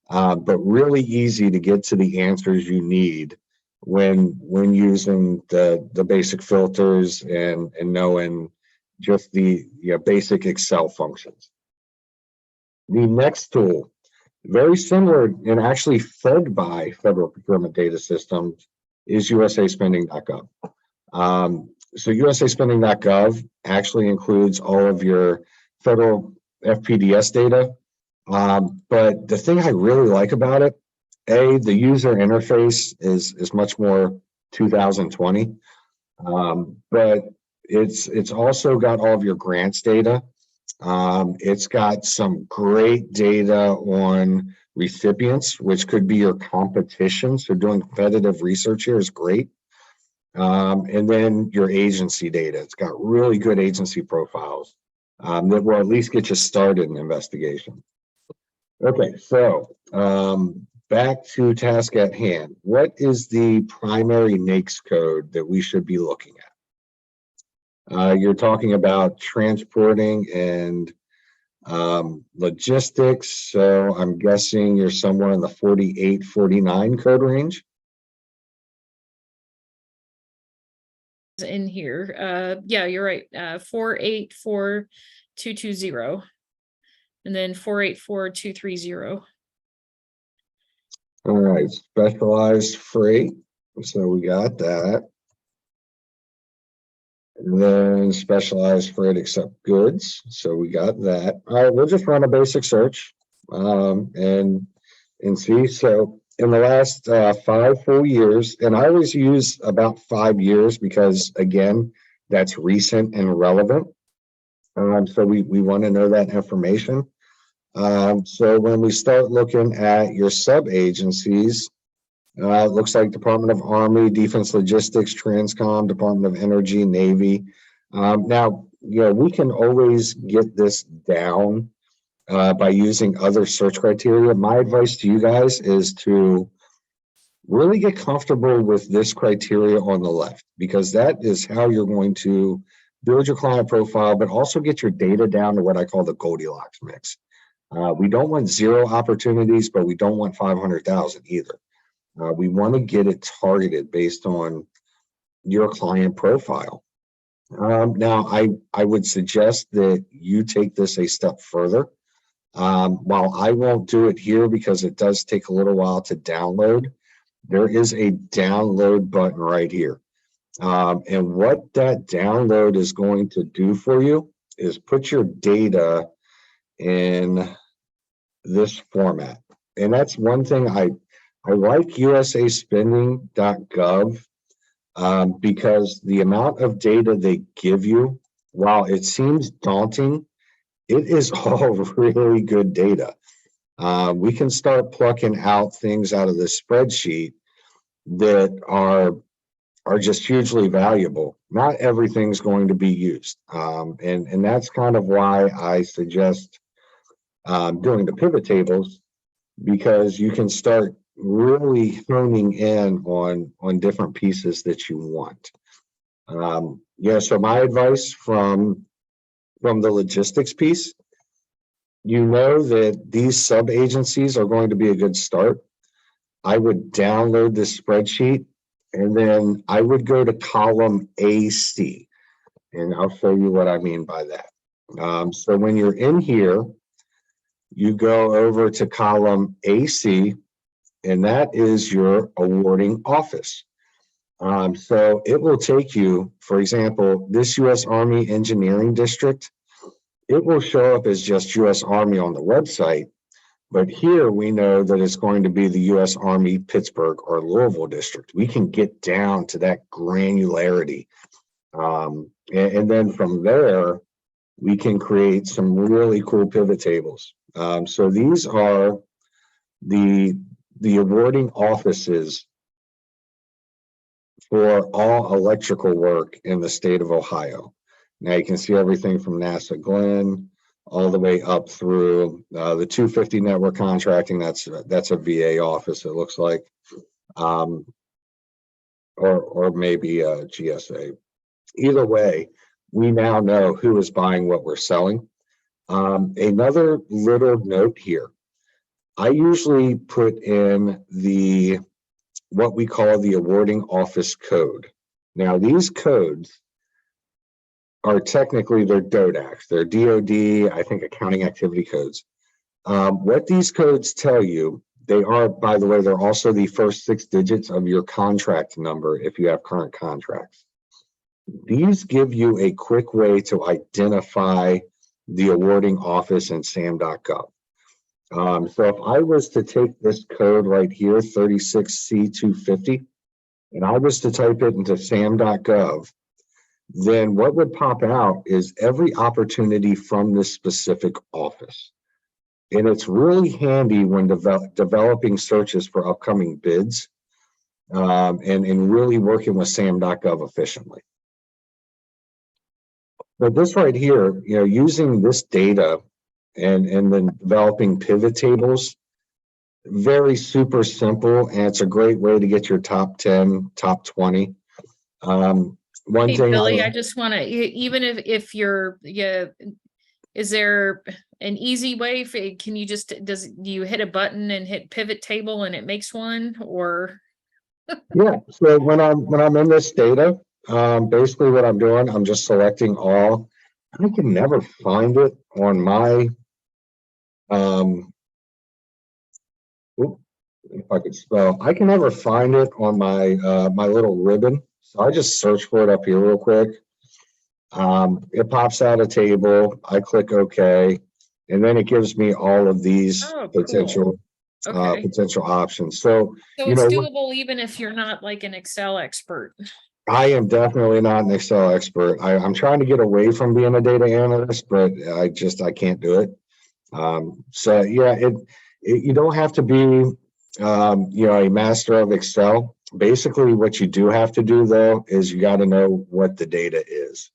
but really easy to get to the answers you need when using the basic filters and knowing just the basic Excel functions. The next tool, very similar and actually fed by federal procurement data systems, is usaspending.gov. So usaspending.gov actually includes all of your federal FPDS data. But the thing I really like about it, the user interface is much more 2020, but it's also got all of your grants data. It's got some great data on recipients, which could be your competition. So doing competitive research here is great. And then your agency data. It's got really good agency profiles that will at least get you started in investigation. Okay, so back to task at hand. What is the primary NAICS code that we should be looking at? You're talking about transporting and Logistics, so I'm guessing you're somewhere in the 48, 49 code range. In here, yeah, you're right, 484,220. And then 484,230. All right, specialized freight. So we got that. And then specialized freight except goods. So we got that. All right, we'll just run a basic search and see. So in the last 5 full years, and I always use about 5 years because again, that's recent and relevant. So we want to know that information. So when we start looking at your sub-agencies, it looks like Department of Army, Defense Logistics, Transcom, Department of Energy, Navy. Now, we can always get this down by using other search criteria. My advice to you guys is to really get comfortable with this criteria on the left, because that is how you're going to build your client profile, but also get your data down to what I call the Goldilocks mix. We don't want 0 opportunities, but we don't want 500,000 either. We want to get it targeted based on your client profile. Now, I would suggest that you take this a step further. While I won't do it here because it does take a little while to download, there is a download button right here. And what that download is going to do for you is put your data in this format. And that's one thing I like usaspending.gov because the amount of data they give you, while it seems daunting, it is all really good data. We can start plucking out things out of this spreadsheet that are just hugely valuable. Not everything's going to be used. And that's kind of why I suggest doing the pivot tables, because you can start really honing in on different pieces that you want. So my advice from the logistics piece, that these sub-agencies are going to be a good start. I would download this spreadsheet and then I would go to column AC, and I'll show you what I mean by that. So when you're in here, you go over to column AC, and that is your awarding office. So it will take you, for example, this U.S. Army Engineering District, it will show up as just U.S. Army on the website, but here we know that it's going to be the U.S. Army Pittsburgh or Louisville District. We can get down to that granularity. And then from there, we can create some really cool pivot tables. So these are the awarding offices for all electrical work in the state of Ohio. Now you can see everything from NASA Glenn all the way up through the 250 network contracting. That's a VA office, it looks like, or maybe GSA. Either way, we now know who is buying what we're selling. Another little note here. I usually put in what we call the awarding office code. Now these codes are technically, they're DODACs, they're DOD, I think, accounting activity codes. What these codes tell you, they are, by the way, they're also the first 6 digits of your contract number if you have current contracts. These give you a quick way to identify the awarding office in SAM.gov. So if I was to take this code right here, 36C250, and I was to type it into SAM.gov, then what would pop out is every opportunity from this specific office. And it's really handy when developing searches for upcoming bids and really working with SAM.gov efficiently. But this right here, using this data and then developing pivot tables, very super simple, and it's a great way to get your top 10, top 20. One Hey, thing, Billy, I just want to, even if is there an easy way for, can you just, do you hit a button and hit pivot table and it makes one, or? Yeah, so when I'm in this data, basically what I'm doing, I'm just selecting all. I can never find it on my, if I could spell, I can never find it on my my little ribbon. So I just search for it up here real quick. It pops out a table. I click OK, and then it gives me all of these Oh, cool. potential options. So So it's doable even if you're not like an Excel expert. I am definitely not an Excel expert. I'm trying to get away from being a data analyst, but I can't do it. So yeah, you don't have to be a master of Excel. Basically, what you do have to do though is you got to know what the data is.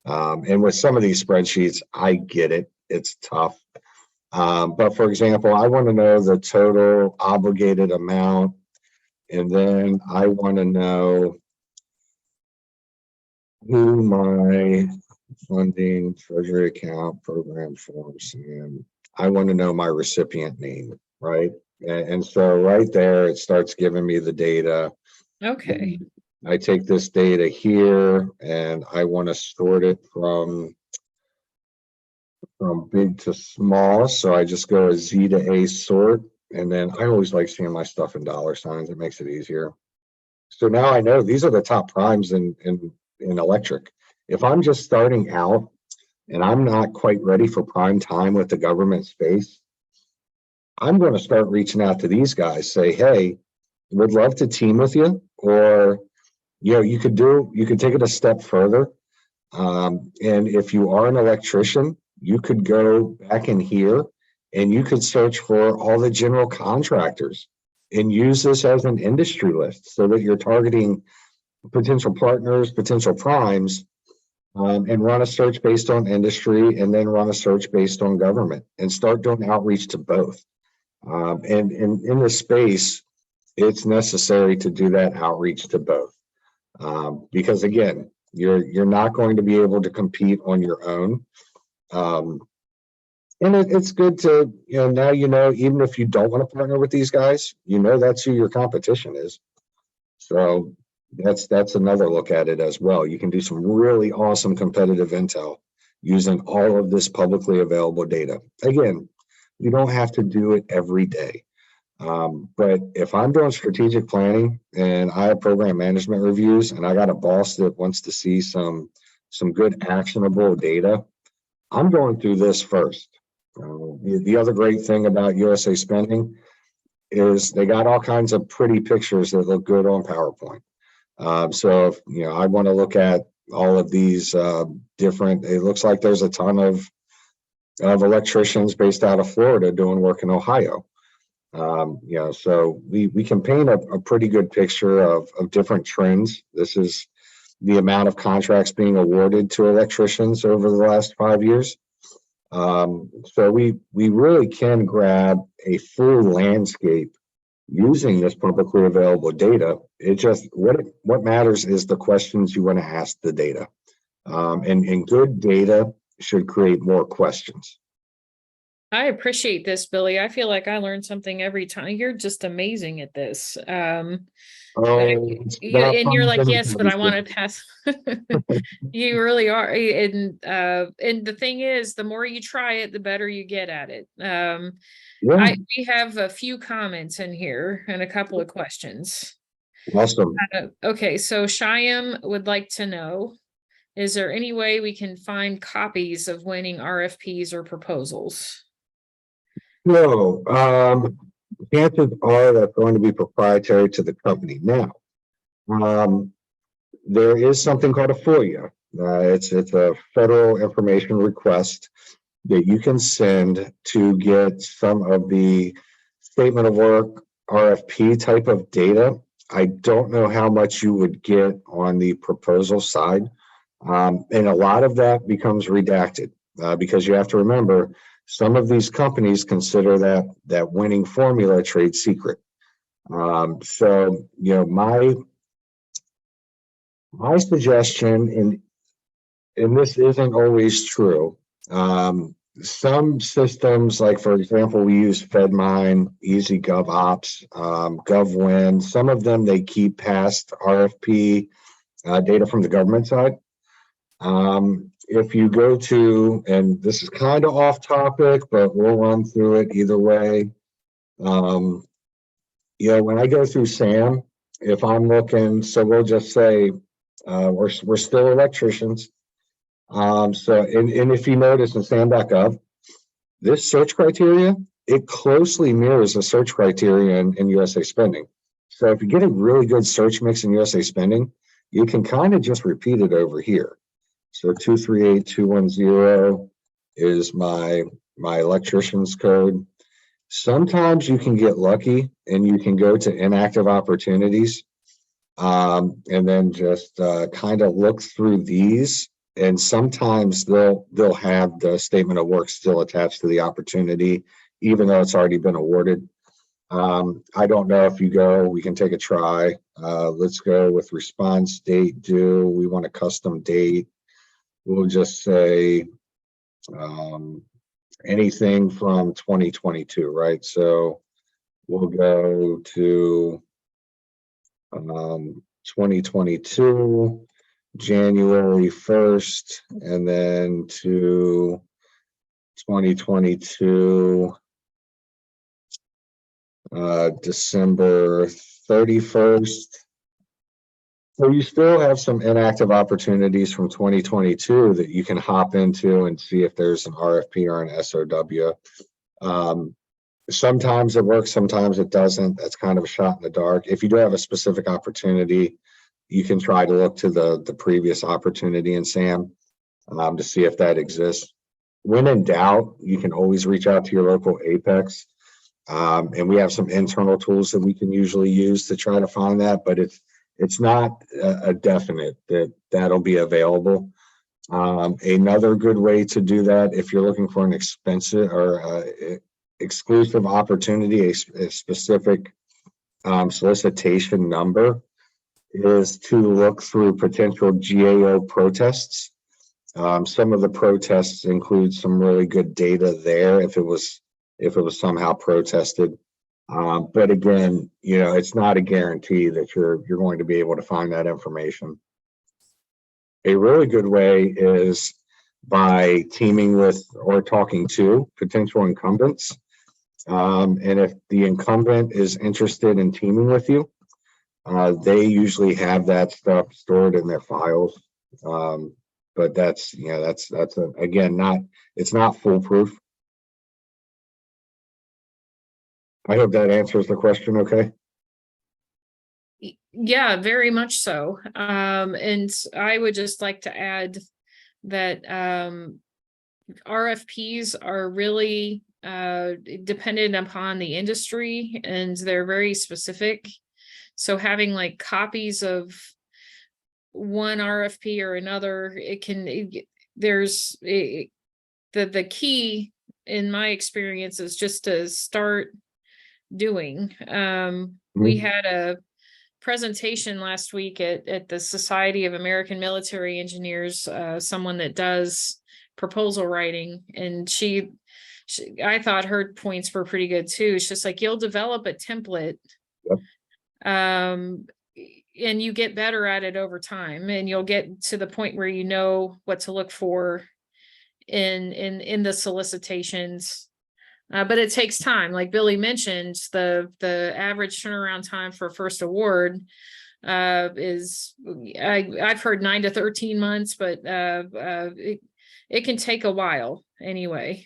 And with some of these spreadsheets, I get it. It's tough. But for example, I want to know the total obligated amount, and then I want to know who my funding treasury account program forms, and I want to know my recipient name, right? And so right there, it starts giving me the data. Okay. I take this data here and I want to sort it from big to small. So I just go a Z to A sort. And then I always like seeing my stuff in dollar signs. It makes it easier. So now I know these are the top primes in electric. If I'm just starting out and I'm not quite ready for prime time with the government space, I'm going to start reaching out to these guys, say, hey, would love to team with you, or you could take it a step further. And if you are an electrician, you could go back in here and you could search for all the general contractors and use this as an industry list so that you're targeting potential partners, potential primes, and run a search based on industry and then run a search based on government and start doing outreach to both. And in this space, it's necessary to do that outreach to both. Because again, you're not going to be able to compete on your own. And it's good to, now even if you don't want to partner with these guys, that's who your competition is. So that's another look at it as well. You can do some really awesome competitive intel using all of this publicly available data. Again, you don't have to do it every day. But if I'm doing strategic planning and I have program management reviews and I got a boss that wants to see some good actionable data, I'm going through this first. The other great thing about USA Spending is they got all kinds of pretty pictures that look good on PowerPoint. So if, I want to look at all of these different, it looks like there's a ton of electricians based out of Florida doing work in Ohio. So we can paint a pretty good picture of different trends. This is the amount of contracts being awarded to electricians over the last 5 years. So we really can grab a full landscape using this publicly available data. It just, what matters is the questions you want to ask the data. And good data should create more questions. I appreciate this, Billy. I feel like I learn something every time. You're just amazing at this. And you're like, yes, but I want to pass. You really are. And the thing is, the more you try it, the better you get at it. We have a few comments in here and a couple of questions. Awesome. Okay, so Shyam would like to know, is there any way we can find copies of winning RFPs or proposals? No, chances are that's going to be proprietary to the company. Now, there is something called a FOIA. It's a federal information request that you can send to get some of the statement of work RFP type of data. I don't know how much you would get on the proposal side. And a lot of that becomes redacted because you have to remember, some of these companies consider that winning formula trade secret. So, my suggestion, and this isn't always true, some systems, like for example, we use FedMine, Easy GovOps, GovWin. Some of them, they keep past RFP data from the government side. If you go to, and this is kind of off topic, but we'll run through it either way. When I go through SAM, if I'm looking, so we'll just say we're still electricians. And if you notice in SAM.gov, this search criteria, it closely mirrors the search criteria in USA Spending. So if you get a really good search mix in USA Spending, you can kind of just repeat it over here. So 238210 is my electrician's code. Sometimes you can get lucky and you can go to inactive opportunities and then just kind of look through these. And sometimes they'll have the statement of work still attached to the opportunity, even though it's already been awarded. I don't know if you go, we can take a try. Let's go with response date due. We want a custom date. We'll just say anything from 2022, right? So we'll go to 2022. January 1st, and then to 2022, December 31st. So you still have some inactive opportunities from 2022 that you can hop into and see if there's an RFP or an SOW. Sometimes it works, sometimes it doesn't. That's kind of a shot in the dark. If you do have a specific opportunity, you can try to look to the previous opportunity in SAM to see if that exists. When in doubt, you can always reach out to your local Apex. And we have some internal tools that we can usually use to try to find that, but it's not a definite that'll be available. Another good way to do that, if you're looking for an expensive or exclusive opportunity, a specific solicitation number, is to look through potential GAO protests. Some of the protests include some really good data there if it was somehow protested. But again, it's not a guarantee that you're going to be able to find that information. A really good way is by teaming with or talking to potential incumbents. And if the incumbent is interested in teaming with you, they usually have that stuff stored in their files. But that's it's not foolproof. I hope that answers the question okay. Yeah, very much so. And I would just like to add that RFPs are really dependent upon the industry, and they're very specific. So having like copies of one RFP or another, the key in my experience is just to start doing. We had a presentation last week at the Society of American Military Engineers, someone that does proposal writing, and I thought her points were pretty good too. It's just like, you'll develop a template. Yep. And you get better at it over time, and you'll get to the point where you know what to look for in the solicitations. But it takes time. Like Billy mentioned, the average turnaround time for first award is I've heard 9 to 13 months, but it can take a while anyway.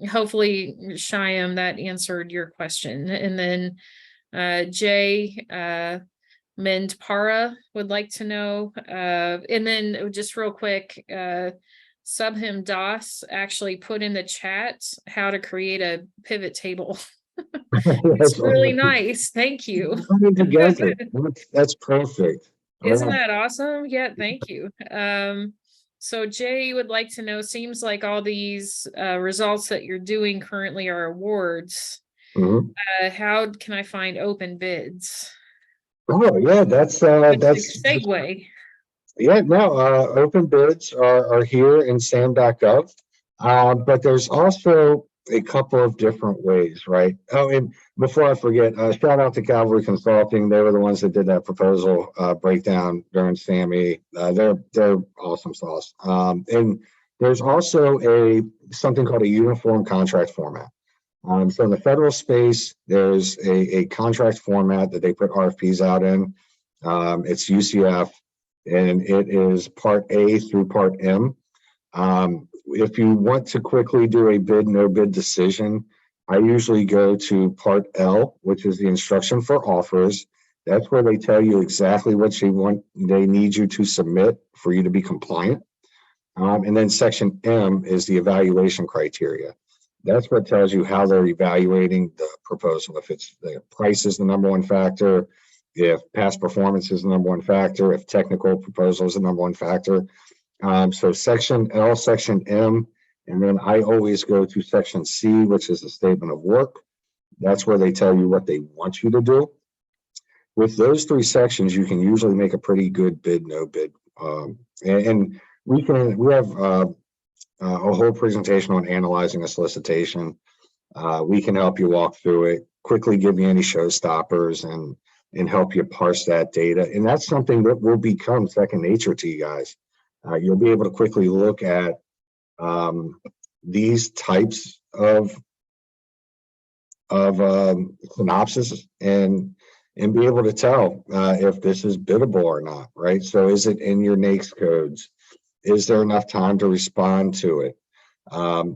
Hopefully, Shyam, that answered your question. And then Jay Mendpara would like to know, and then just real quick, Subhim Das actually put in the chat how to create a pivot table. It's really nice. Thank you. That's perfect. Isn't that awesome? Yeah, thank you. So Jay would like to know, seems like all these results that you're doing currently are awards. How can I find open bids? Oh yeah, that's segue. Yeah, no, open bids are here in SAM.gov. But there's also a couple of different ways, right? Oh, and before I forget, shout out to Calvary Consulting. They were the ones that did that proposal breakdown during SAME. They're awesome sauce. And there's also something called a uniform contract format. So in the federal space, there's a contract format that they put RFPs out in. It's UCF, and it is Part A through Part M. If you want to quickly do a bid, no bid decision, I usually go to Part L, which is the instruction for offers. That's where they tell you exactly what they need you to submit for you to be compliant. And then Section M is the evaluation criteria. That's what tells you how they're evaluating the proposal. If it's the price is the number one factor, if past performance is the number one factor, if technical proposal is the number one factor. So Section L, Section M, and then I always go to Section C, which is the statement of work. That's where they tell you what they want you to do. With those three sections, you can usually make a pretty good bid, no bid. And we have a whole presentation on analyzing a solicitation. We can help you walk through it, quickly give you any showstoppers and help you parse that data. And that's something that will become second nature to you guys. You'll be able to quickly look at these types of synopsis and be able to tell if this is biddable or not, right? So is it in your NAICS codes? Is there enough time to respond to it?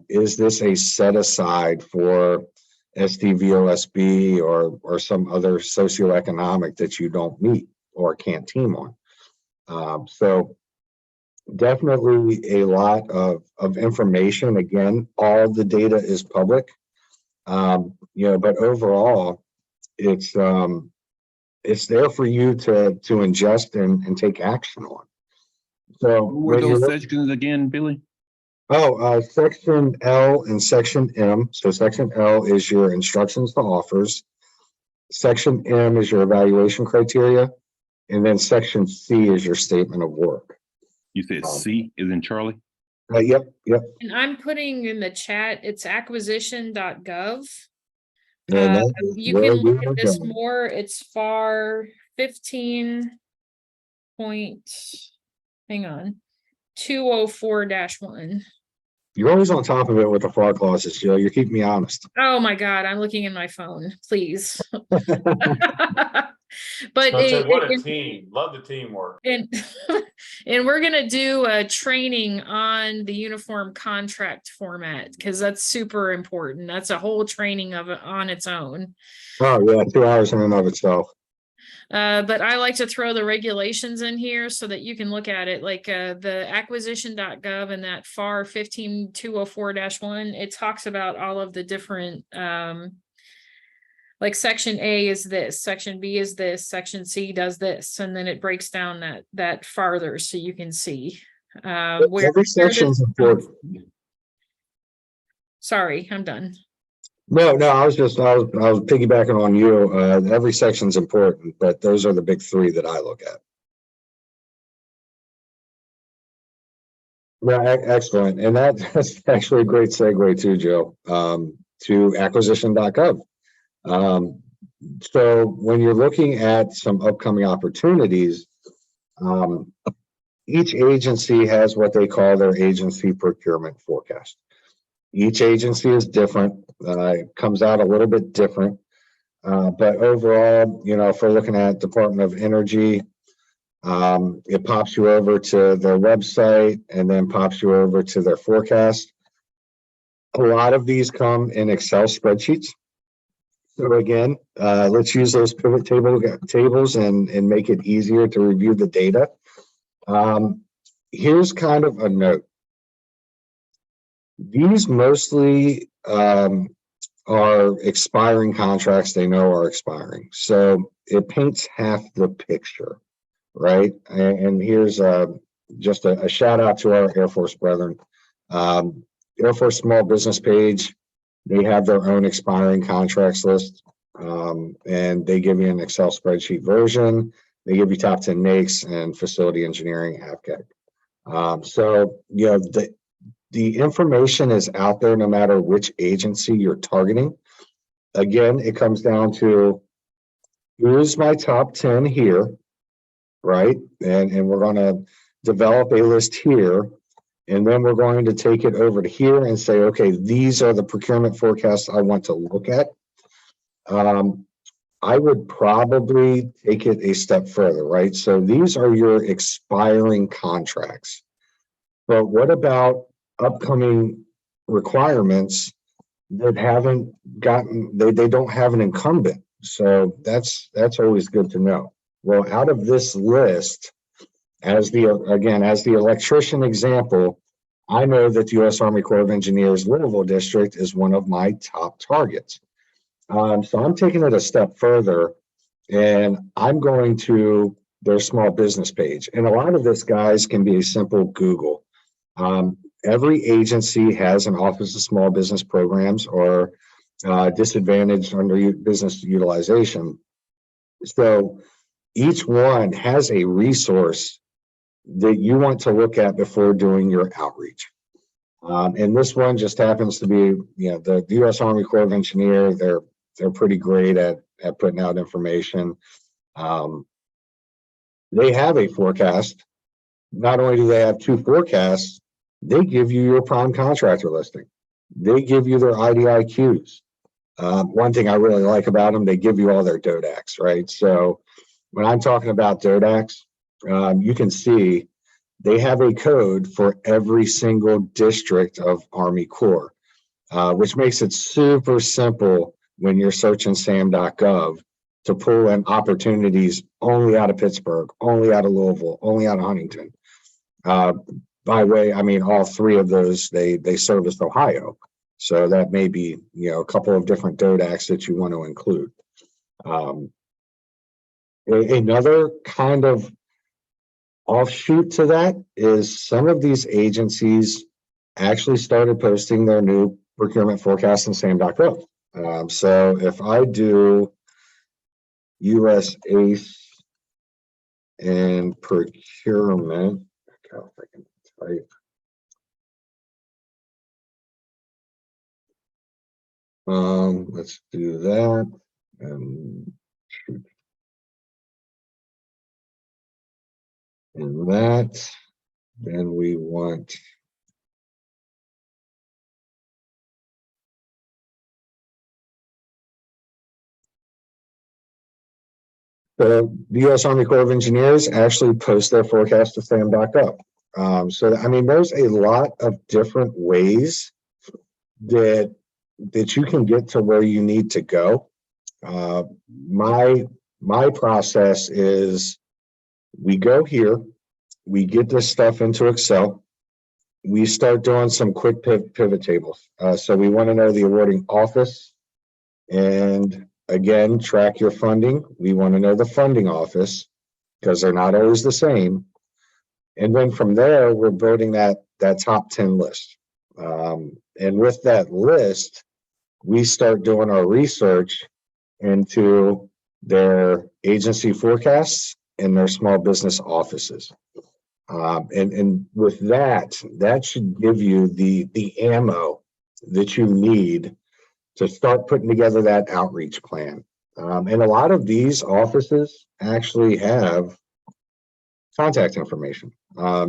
Is this a set aside for SDVOSB or some other socioeconomic that you don't meet or can't team on? So definitely a lot of information. Again, all the data is public, but overall, it's there for you to ingest and take action on. So What were those sections again, Billy? Section L and Section M. So Section L is your instructions to offers. Section M is your evaluation criteria. And then Section C is your statement of work. You said C is in Charlie? Yep. And I'm putting in the chat, it's acquisition.gov. You can look at this more. It's FAR 15 point, hang on, 204-1. You're always on top of it with the FAR clauses, Joe. You're keeping me honest. Oh my God, I'm looking in my phone, please. But what a team. Love the teamwork. And we're gonna do a training on the uniform contract format because that's super important. That's a whole training of it on its own. Oh yeah, 2 hours in and of itself. But I like to throw the regulations in here so that you can look at it, like the acquisition.gov and that FAR 15204-1. It talks about all of the different like Section A is this, Section B is this, Section C does this, and then it breaks down that farther so you can see where every section is important. Sorry, I'm done. No, I was piggybacking on you. Every section's important, but those are the big three that I look at. Yeah, excellent. And that's actually a great segue too, Joe, to acquisition.gov. So when you're looking at some upcoming opportunities, each agency has what they call their agency procurement forecast. Each agency is different. It comes out a little bit different. But overall, if we're looking at Department of Energy, it pops you over to their website and then pops you over to their forecast. A lot of these come in Excel spreadsheets. So again, let's use those pivot tables and make it easier to review the data. Here's kind of a note. These mostly are expiring contracts they know are expiring. So it paints half the picture, right? And here's just a shout out to our Air Force brethren. Air Force Small Business page, they have their own expiring contracts list, and they give you an Excel spreadsheet version. They give you top 10 NAICS and facility engineering AFCAC. So, you know, the information is out there no matter which agency you're targeting. Again, it comes down to here's my top 10 here, right? And we're going to develop a list here. And then we're going to take it over to here and say, okay, these are the procurement forecasts I want to look at. I would probably take it a step further, right? So these are your expiring contracts. But what about upcoming requirements that haven't gotten, they don't have an incumbent? So that's always good to know. Well, out of this list, as the electrician example, I know that the U.S. Army Corps of Engineers Louisville District is one of my top targets. So I'm taking it a step further, and I'm going to their small business page. And a lot of this, guys, can be a simple Google. Every agency has an Office of Small Business Programs or disadvantaged under business utilization. So each one has a resource that you want to look at before doing your outreach. And this one just happens to be, you know, the U.S. Army Corps of Engineers. They're pretty great at putting out information. They have a forecast. Not only do they have 2 forecasts, they give you your prime contractor listing. They give you their IDIQs. One thing I really like about them, they give you all their DODACs, right? So when I'm talking about DODACs, you can see they have a code for every single district of Army Corps, which makes it super simple when you're searching SAM.gov to pull in opportunities only out of Pittsburgh, only out of Louisville, only out of Huntington. By way, I mean, all 3 of those, they service Ohio. So that may be, you know, a couple of different DODACs that you want to include. Another kind of offshoot to that is some of these agencies actually started posting their new procurement forecast in SAM.gov. So if I do US ACE and procurement, if I can type. Let's do that. And that, then we want the U.S. Army Corps of Engineers actually post their forecast to SAM.gov. So, I mean, there's a lot of different ways that you can get to where you need to go. My process is we go here, we get this stuff into Excel, we start doing some quick pivot tables. So we want to know the awarding office, and again, track your funding. We want to know the funding office because they're not always the same. And then from there, we're building that top 10 list. And with that list, we start doing our research into their agency forecasts and their small business offices. And with that should give you the ammo that you need to start putting together that outreach plan. And a lot of these offices actually have contact information.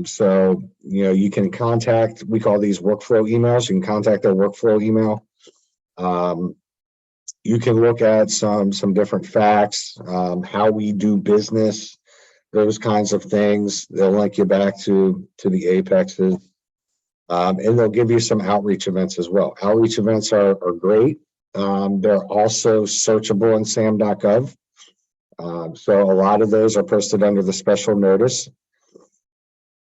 So, you know, you can contact, we call these workflow emails. You can contact their workflow email. You can look at some different facts, how we do business, those kinds of things. They'll link you back to the apexes, and they'll give you some outreach events as well. Outreach events are great. They're also searchable in SAM.gov. So a lot of those are posted under the special notice.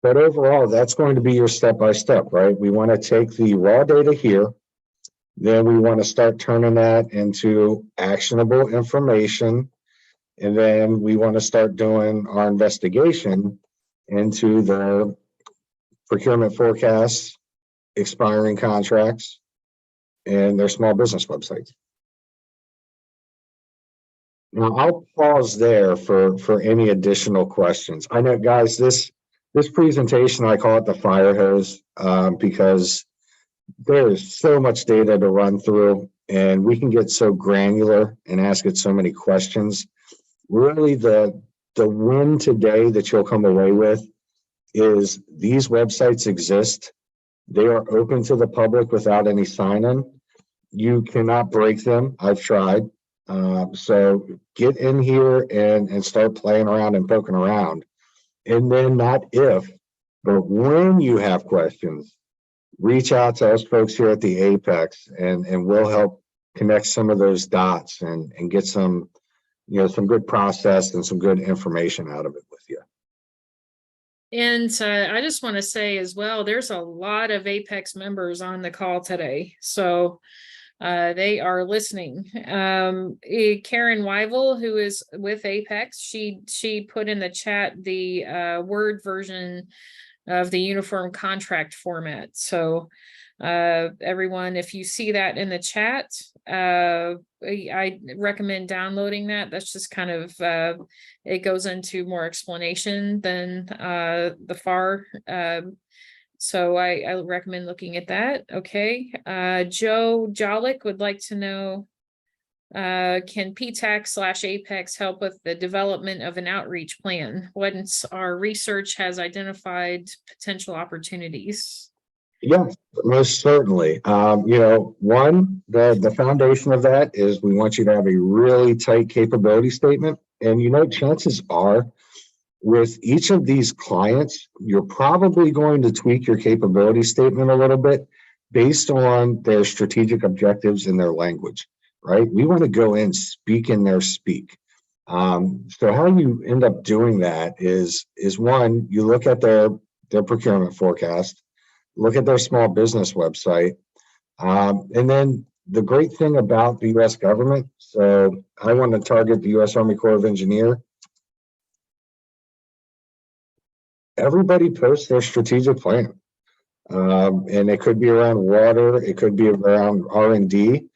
But overall, that's going to be your step-by-step, right? We want to take the raw data here. Then we want to start turning that into actionable information. And then we want to start doing our investigation into the procurement forecasts, expiring contracts, and their small business websites. Now I'll pause there for any additional questions. I know, guys, this presentation, I call it the fire hose, because there is so much data to run through, and we can get so granular and ask it so many questions. Really, the win today that you'll come away with is these websites exist. They are open to the public without any sign-in. You cannot break them. I've tried. So get in here and start playing around and poking around. And then not if, but when you have questions, reach out to us folks here at the Apex, and we'll help connect some of those dots and get some, some good process and some good information out of it with you. And I just want to say as well, there's a lot of Apex members on the call today. So they are listening. Karen Wyville, who is with Apex, she put in the chat the Word version of the uniform contract format. So everyone, if you see that in the chat, I recommend downloading that. That's just kind of it goes into more explanation than the FAR. So I recommend looking at that. Okay. Joe Jolick would like to know, can PTAC/Apex help with the development of an outreach plan once our research has identified potential opportunities? Yes, most certainly. One, the foundation of that is we want you to have a really tight capability statement. And, chances are with each of these clients, you're probably going to tweak your capability statement a little bit based on their strategic objectives and their language, right? We want to go in, speak in their speak. So how you end up doing that is one, you look at their procurement forecast, look at their small business website. And then the great thing about the U.S. government, so I want to target the U.S. Army Corps of Engineers. Everybody posts their strategic plan. And it could be around water, it could be around R&D.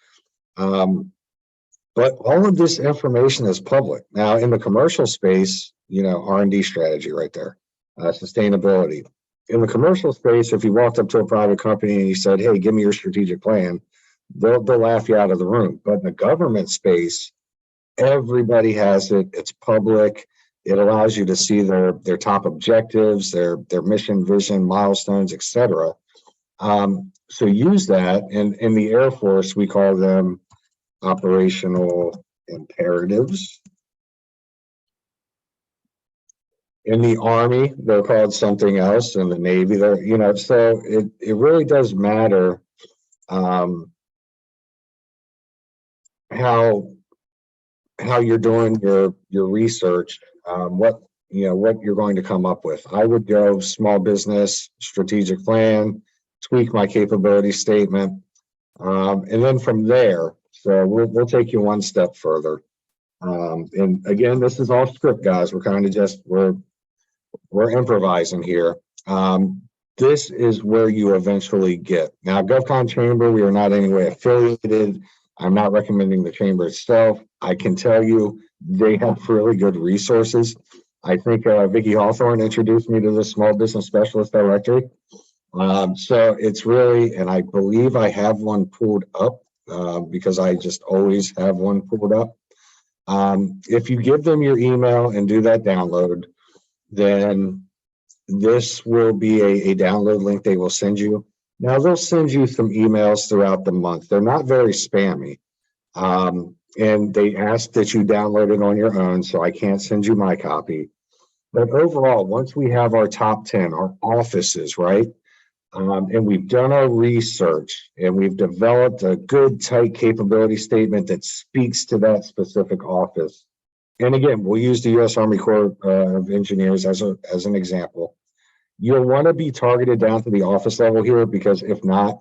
But all of this information is public. Now, in the commercial space, R&D strategy right there, sustainability. In the commercial space, if you walked up to a private company and you said, hey, give me your strategic plan, they'll laugh you out of the room. But in the government space, everybody has it. It's public. It allows you to see their top objectives, their mission, vision, milestones, etc. So use that. And in the Air Force, we call them operational imperatives. In the Army, they're called something else. In the Navy, they're, so it really does matter how you're doing your research, what you're going to come up with. I would go small business strategic plan, tweak my capability statement, and then from there, so we'll take you one step further. And again, this is all script, guys. We're kind of just we're improvising here. This is where you eventually get. Now, GovCon Chamber, we are not in any way affiliated. I'm not recommending the chamber itself. I can tell you they have really good resources. I think Vicki Hawthorne introduced me to the Small Business Specialist Directory. So it's really, and I believe I have one pulled up because I just always have one pulled up. If you give them your email and do that download, then this will be a download link they will send you. Now, they'll send you some emails throughout the month. They're not very spammy. And they ask that you download it on your own, so I can't send you my copy. But overall, once we have our top 10, our offices, right? And we've done our research and we've developed a good, tight capability statement that speaks to that specific office. And again, we'll use the U.S. Army Corps of Engineers as an example. You'll want to be targeted down to the office level here, because if not,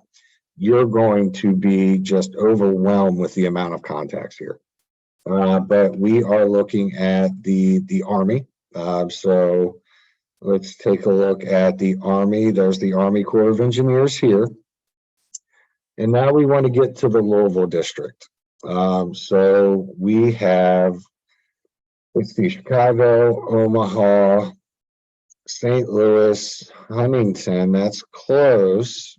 you're going to be just overwhelmed with the amount of contacts here. But we are looking at the Army. So let's take a look at the Army. There's the Army Corps of Engineers here. And now we want to get to the Louisville district. So we have let's see, Chicago, Omaha, St. Louis, Huntington, that's close.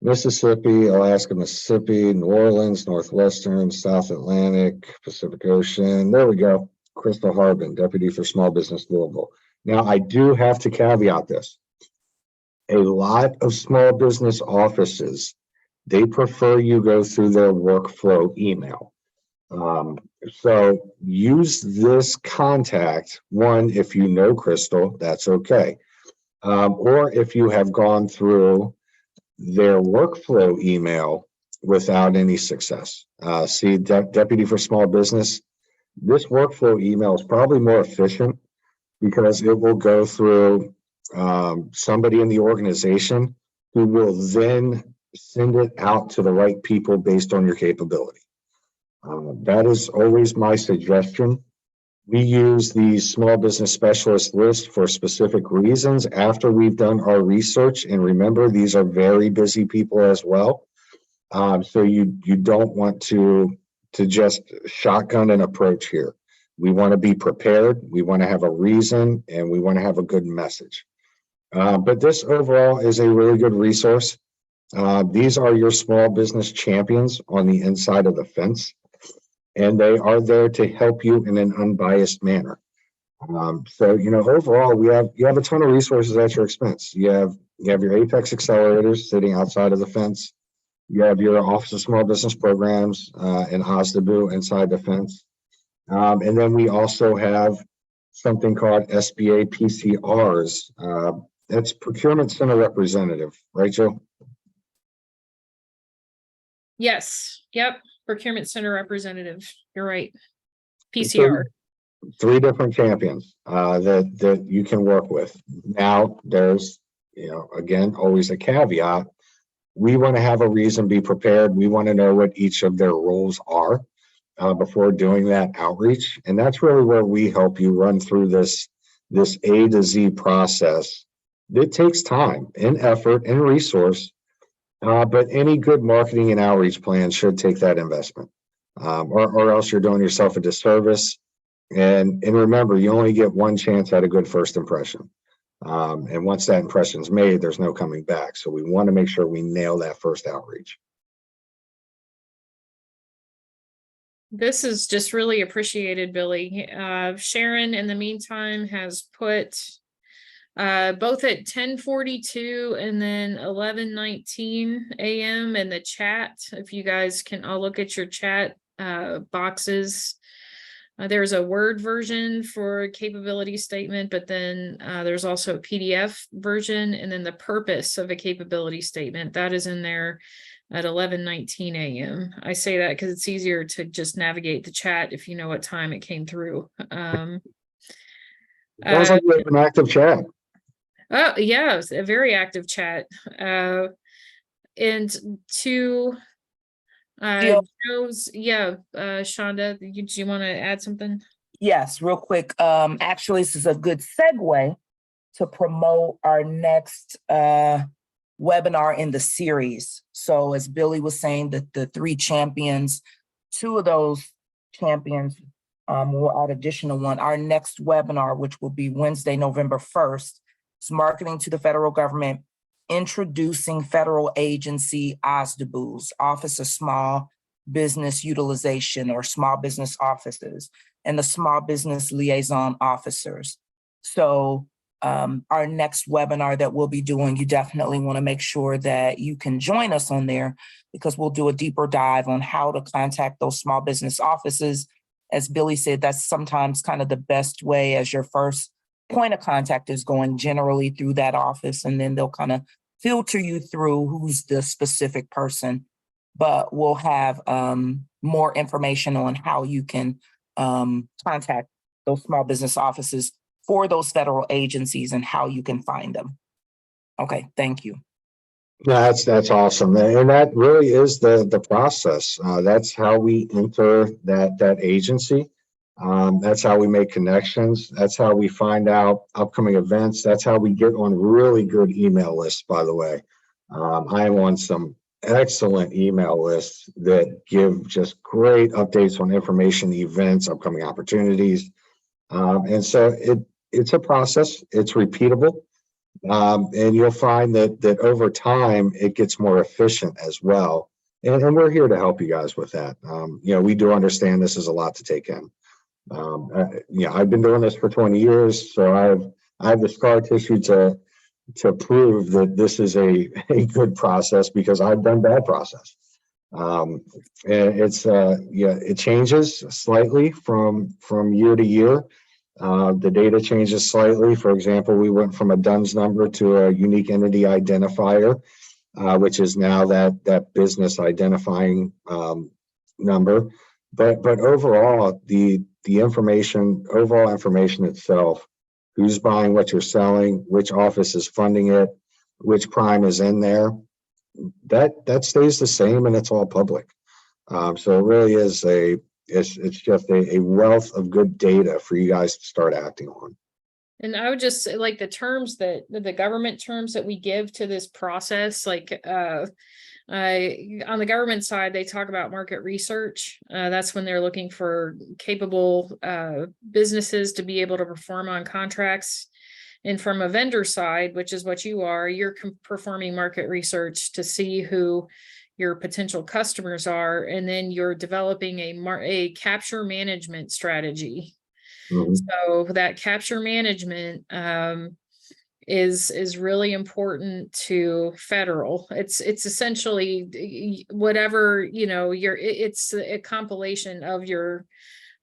Mississippi, Alaska, Mississippi, New Orleans, Northwestern, South Atlantic, Pacific Ocean. There we go. Crystal Harbin, Deputy for Small Business Louisville. Now, I do have to caveat this. A lot of small business offices, they prefer you go through their workflow email. So use this contact, one, if you know Crystal, that's okay. Or if you have gone through their workflow email without any success. See, Deputy for Small Business, this workflow email is probably more efficient because it will go through somebody in the organization who will then send it out to the right people based on your capability. That is always my suggestion. We use the small business specialist list for specific reasons after we've done our research. And remember, these are very busy people as well. So you don't want to just shotgun an approach here. We want to be prepared. We want to have a reason, and we want to have a good message. But this overall is a really good resource. These are your small business champions on the inside of the fence, and they are there to help you in an unbiased manner. So, overall, you have a ton of resources at your expense. You have your Apex accelerators sitting outside of the fence. You have your Office of Small Business Programs and OSDBU inside the fence. And then we also have something called SBA PCRs. That's Procurement Center Representative, right, Joe? Yes, yep, Procurement Center Representative, you're right. PCR. Three different champions that you can work with. Now, there's, again, always a caveat. We want to have a reason, be prepared. We want to know what each of their roles are before doing that outreach. And that's really where we help you run through this A to Z process. It takes time and effort and resource, but any good marketing and outreach plan should take that investment, or else you're doing yourself a disservice. And remember, you only get one chance at a good first impression. And once that impression is made, there's no coming back. So we want to make sure we nail that first outreach. This is just really appreciated, Billy. Sharon, in the meantime, has put both at 10:42 and then 11:19 a.m. in the chat. If you guys can all look at your chat boxes. There's a Word version for capability statement, but then there's also a PDF version, and then the purpose of a capability statement that is in there at 11:19 a.m. I say that because it's easier to just navigate the chat if you know what time it came through. Sounds like we have an active chat. Oh yeah, it was a very active chat. And to Joe's, Shonda, do you want to add something? Yes, real quick. Actually, this is a good segue to promote our next webinar in the series. So as Billy was saying, that the three champions, two of those champions will add additional one. Our next webinar, which will be Wednesday, November 1st, is Marketing to the Federal Government, Introducing Federal Agency OSDBUs, Office of Small Business Utilization, or Small Business Offices, and the Small Business Liaison Officers. So our next webinar that we'll be doing, you definitely want to make sure that you can join us on there, because we'll do a deeper dive on how to contact those small business offices. As Billy said, that's sometimes kind of the best way, as your first point of contact is going generally through that office, and then they'll kind of filter you through who's the specific person. But we'll have more information on how you can contact those small business offices for those federal agencies and how you can find them. Okay, thank you. That's awesome. And that really is the process. That's how we enter that agency. That's how we make connections. That's how we find out upcoming events. That's how we get on really good email lists, by the way. I am on some excellent email lists that give just great updates on information, events, upcoming opportunities. And so it's a process, it's repeatable. And you'll find that over time, it gets more efficient as well. And we're here to help you guys with that. We do understand this is a lot to take in. I've been doing this for 20 years, so I have the scar tissue to prove that this is a good process because I've done bad process. And it changes slightly from year to year. The data changes slightly. For example, we went from a DUNS number to a unique entity identifier, which is now that business identifying number. But overall, the overall information itself, who's buying what you're selling, which office is funding it, which prime is in there, that stays the same, and it's all public. So it really is it's just a wealth of good data for you guys to start acting on. And I would just say, like, the terms that the government terms that we give to this process, like on the government side, they talk about market research. That's when they're looking for capable businesses to be able to perform on contracts. And from a vendor side, which is what you are, you're performing market research to see who your potential customers are, and then you're developing a capture management strategy. Mm-hmm. So that capture management is really important to federal. It's essentially whatever, it's a compilation of your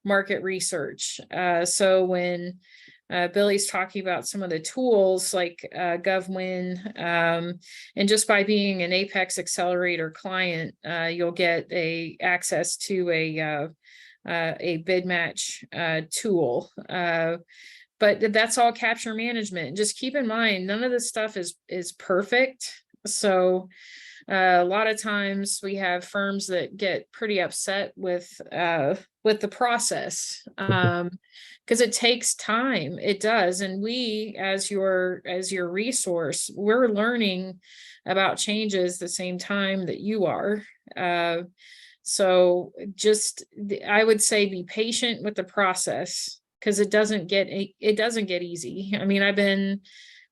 market research. So when Billy's talking about some of the tools like GovWin, and just by being an Apex Accelerator client, you'll get access to a bid match tool. But that's all capture management. Just keep in mind, none of this stuff is perfect. So a lot of times we have firms that get pretty upset with the process, because it takes time. It does. And we, as your resource, we're learning about changes the same time that you are. So I would say be patient with the process, because it doesn't get easy. I mean, I've been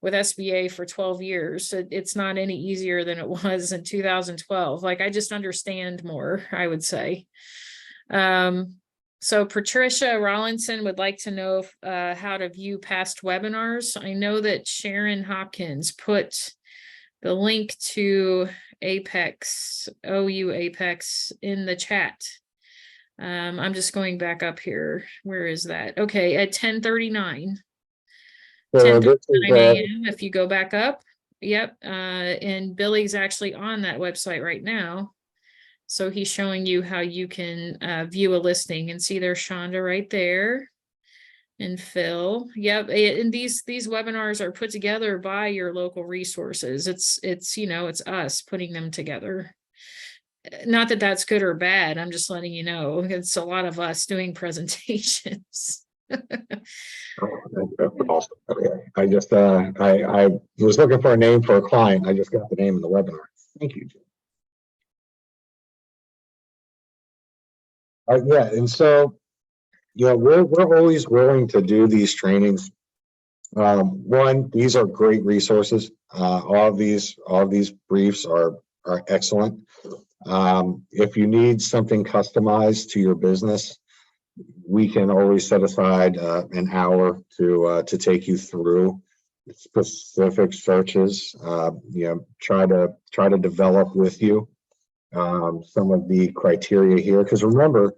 with SBA for 12 years. It's not any easier than it was in 2012. Like, I just understand more, I would say. So Patricia Rollinson would like to know how to view past webinars. I know that Sharon Hopkins put the link to Apex, OU Apex, in the chat. I'm just going back up here. Where is that? Okay, at 10:39. 10:39 a.m. If you go back up. Yep. And Billy's actually on that website right now. So he's showing you how you can view a listing, and see there's Shonda right there. And Phil. Yep. And these webinars are put together by your local resources. It's us putting them together. Not that that's good or bad. I'm just letting you know it's a lot of us doing presentations. That's awesome. Okay. I just I was looking for a name for a client. I just got the name of the webinar. Thank you. Yeah, and so we're always willing to do these trainings. One, these are great resources. All of these briefs are excellent. If you need something customized to your business, we can always set aside an hour to take you through specific searches. Try to develop with you some of the criteria here, because remember,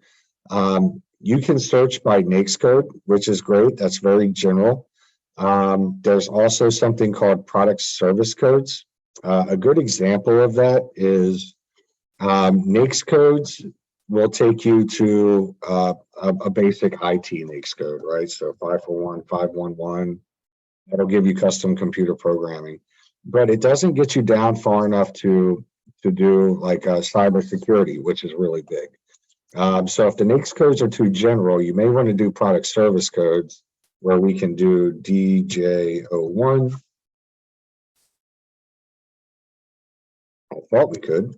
you can search by NAICS code, which is great. That's very general. There's also something called product service codes. A good example of that is NAICS codes will take you to a basic IT NAICS code, right? So 541, 511, that'll give you custom computer programming, but it doesn't get you down far enough to do like cybersecurity, which is really big. So if the NAICS codes are too general, you may want to do product service codes, where we can do DJ01. I thought we could.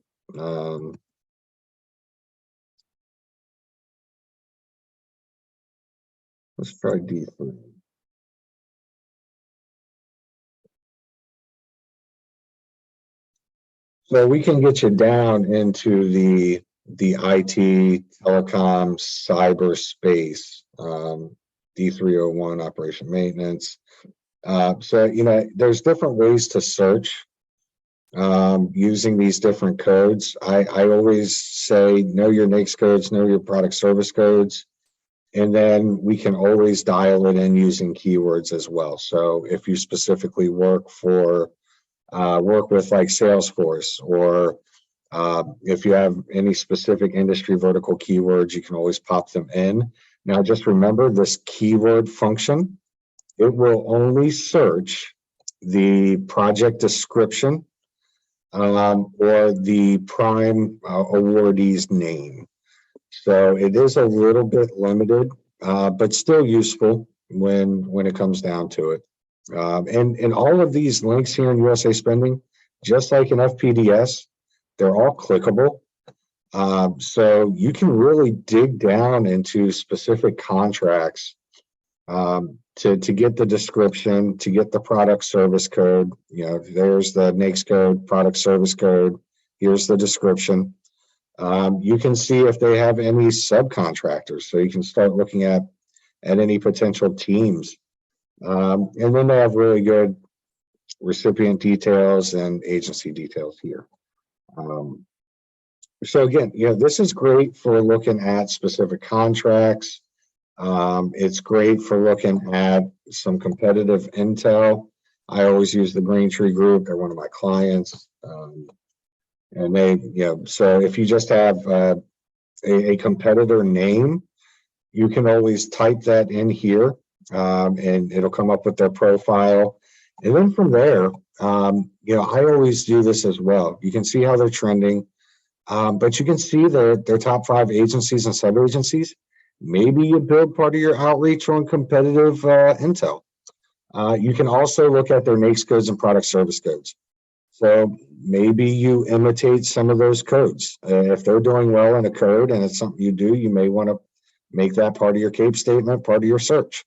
Let's try D3. So we can get you down into the IT, telecom, cyberspace, D301 operation maintenance. So, you know, there's different ways to search using these different codes. I always say, know your NAICS codes, know your product service codes, and then we can always dial it in using keywords as well. So if you specifically work with like Salesforce, or if you have any specific industry vertical keywords, you can always pop them in. Now, just remember this keyword function. It will only search the project description or the prime awardee's name. So it is a little bit limited, but still useful when it comes down to it. And all of these links here in USA Spending, just like in FPDS, they're all clickable. So you can really dig down into specific contracts to get the description, to get the product service code. You know, there's the NAICS code, product service code. Here's the description. You can see if they have any subcontractors, so you can start looking at any potential teams. And then they have really good recipient details and agency details here. So again, you know, this is great for looking at specific contracts. It's great for looking at some competitive intel. I always use the Greentree Group. They're one of my clients. And they, you know, so if you just have a competitor name, you can always type that in here, and it'll come up with their profile. And then from there, you know, I always do this as well. You can see how they're trending, but you can see their top 5 agencies and sub-agencies. Maybe you build part of your outreach on competitive intel. You can also look at their NAICS codes and product service codes. So maybe you imitate some of those codes. If they're doing well in a code and it's something you do, you may want to make that part of your CAPE statement, part of your search.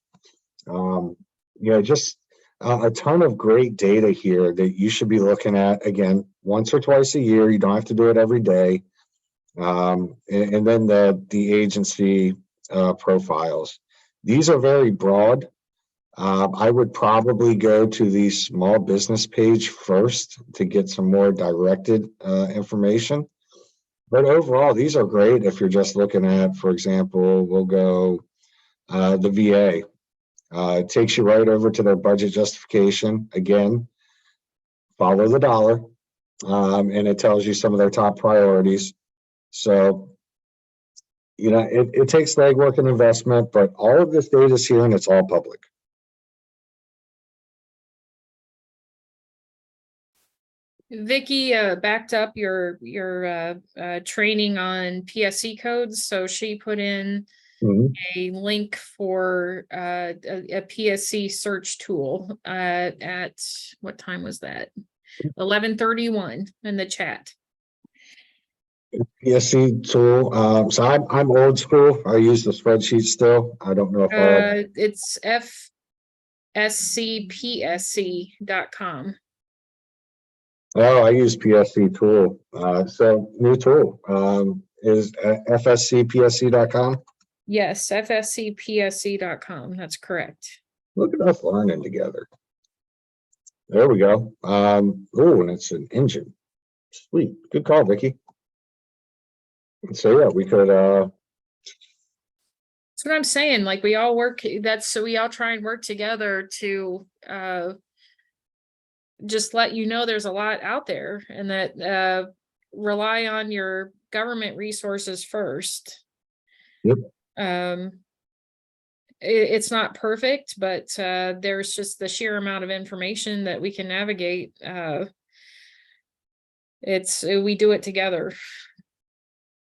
You know, just a ton of great data here that you should be looking at, again, once or twice a year. You don't have to do it every day. And then the agency profiles. These are very broad. I would probably go to the small business page first to get some more directed information. But overall, these are great if you're just looking at, for example, we'll go the VA. It takes you right over to their budget justification. Again, follow the dollar, and it tells you some of their top priorities. So, you know, it takes legwork and investment, but all of this data is here and it's all public. Vicky backed up your training on PSC codes, so she put in a link for a PSC search tool at what time was that? 11:31 in the chat. PSC tool. So I'm old school. I use the spreadsheet still. I don't know if it's fscpsc.com. Oh, I use PSC tool. So new tool is fscpsc.com. Yes, fscpsc.com. That's correct. Look at us learning together. There we go. Oh, and it's an engine. Sweet. Good call, Vicky. So yeah, we could That's what I'm saying. Like we all work, so we all try and work together to just let you know there's a lot out there, and that rely on your government resources first. Yep. It's not perfect, but there's just the sheer amount of information that we can navigate. We do it together.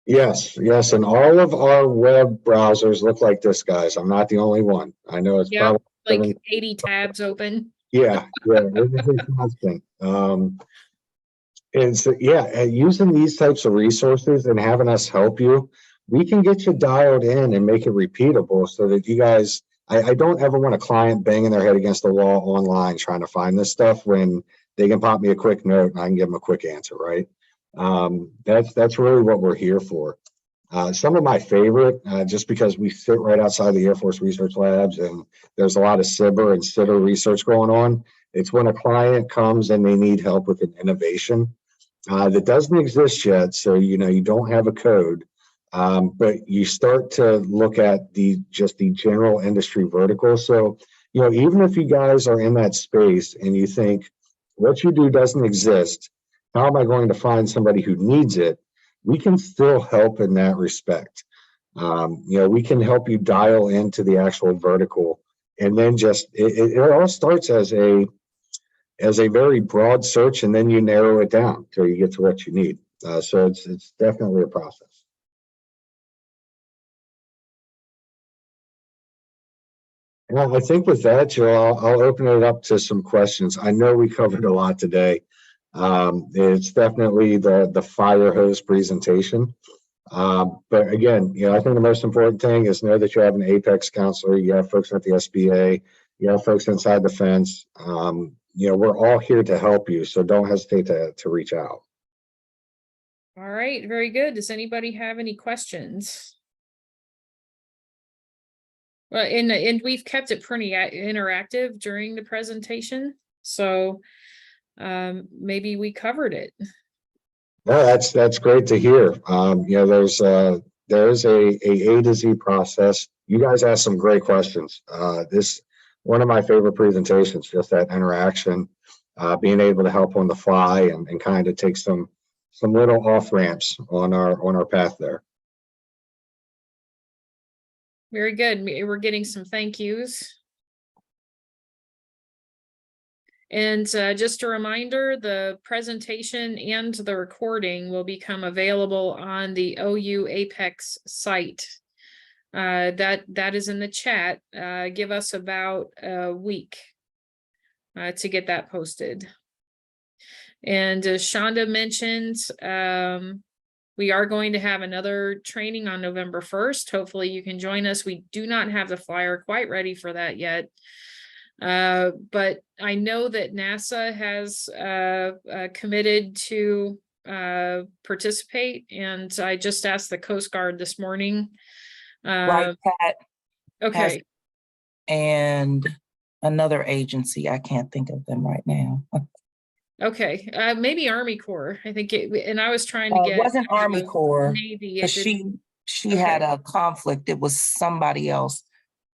Yes, and all of our web browsers look like this, guys. I'm not the only one. I know it's probably like 80 tabs open. Yeah, everything's constant. Is yeah, using these types of resources and having us help you, we can get you dialed in and make it repeatable so that you guys, I don't ever want a client banging their head against the wall online trying to find this stuff when they can pop me a quick note and I can give them a quick answer, right? That's really what we're here for. Some of my favorite, just because we sit right outside the Air Force Research Labs and there's a lot of SIBR and SITR research going on. It's when a client comes and they need help with an innovation that doesn't exist yet. So, you know, you don't have a code, but you start to look at just the general industry vertical. So, you know, even if you guys are in that space and you think what you do doesn't exist, how am I going to find somebody who needs it? We can still help in that respect. You know, we can help you dial into the actual vertical, and then just it all starts as a very broad search, and then you narrow it down till you get to what you need. So it's definitely a process. Well, I think with that, Joe, I'll open it up to some questions. I know we covered a lot today. It's definitely the fire hose presentation. But again, you know, I think the most important thing is know that you have an Apex counselor, you have folks at the SBA, you have folks inside the fence. You know, we're all here to help you, so don't hesitate to reach out. All right, very good. Does anybody have any questions? Well, and we've kept it pretty interactive during the presentation, so maybe we covered it. No, that's great to hear. You know, there's a to Z process. You guys asked some great questions. This one of my favorite presentations, just that interaction, being able to help on the fly and kind of take some little off ramps on our path there. Very good. We're getting some thank yous. And just a reminder, the presentation and the recording will become available on the OU Apex site. That is in the chat. Give us about a week to get that posted. And as Shonda mentioned, we are going to have another training on November 1st. Hopefully you can join us. We do not have the flyer quite ready for that yet. But I know that NASA has committed to participate, and I just asked the Coast Guard this morning. Right, Pat. Okay. And another agency, I can't think of them right now. Okay, maybe Army Corps. I think and I was trying to get. It wasn't Army Corps. Navy. She had a conflict. It was somebody else,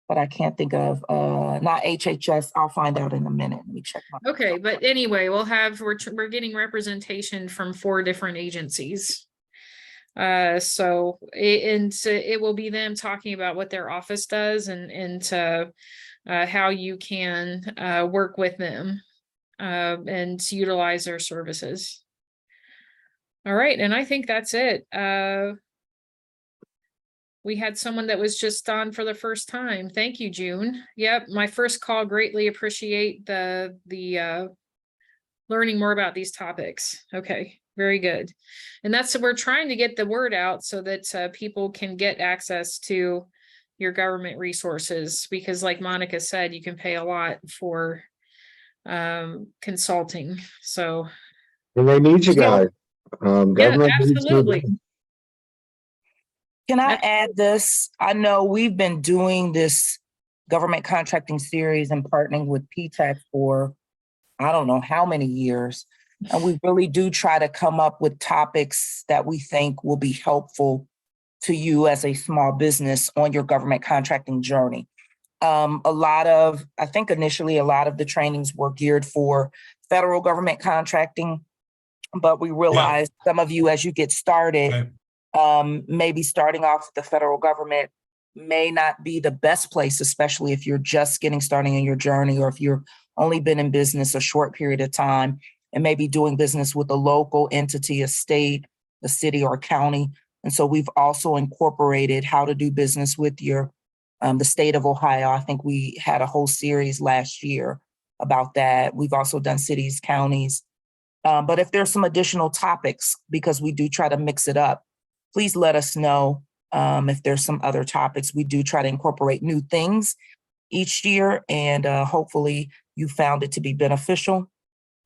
but I can't think of not HHS. I'll find out in a minute. Let me check. Okay, but anyway, we're getting representation from 4 different agencies. So it will be them talking about what their office does and how you can work with them and utilize their services. All right, and I think that's it. We had someone that was just on for the first time. Thank you, June. Yep, my first call. Greatly appreciate the learning more about these topics. Okay, very good. And we're trying to get the word out so that people can get access to your government resources, because like Monica said, you can pay a lot for consulting. So And they need you guys. yeah, absolutely. Can I add this? I know we've been doing this government contracting series and partnering with PTAC for I don't know how many years. And we really do try to come up with topics that we think will be helpful to you as a small business on your government contracting journey. I think initially a lot of the trainings were geared for federal government contracting, but we realized some of you, as you get started, maybe starting off with the federal government may not be the best place, especially if you're just getting started in your journey, or if you're only been in business a short period of time and maybe doing business with a local entity, a state, a city, or a county. And so we've also incorporated how to do business with the state of Ohio. I think we had a whole series last year about that. We've also done cities, counties, But if there's some additional topics, because we do try to mix it up, please let us know if there's some other topics. We do try to incorporate new things each year, and hopefully you found it to be beneficial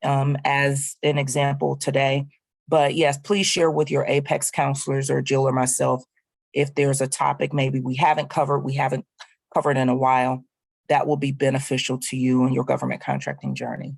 as an example today. But yes, please share with your Apex counselors or Jill or myself if there's a topic maybe we haven't covered in a while that will be beneficial to you in your government contracting journey.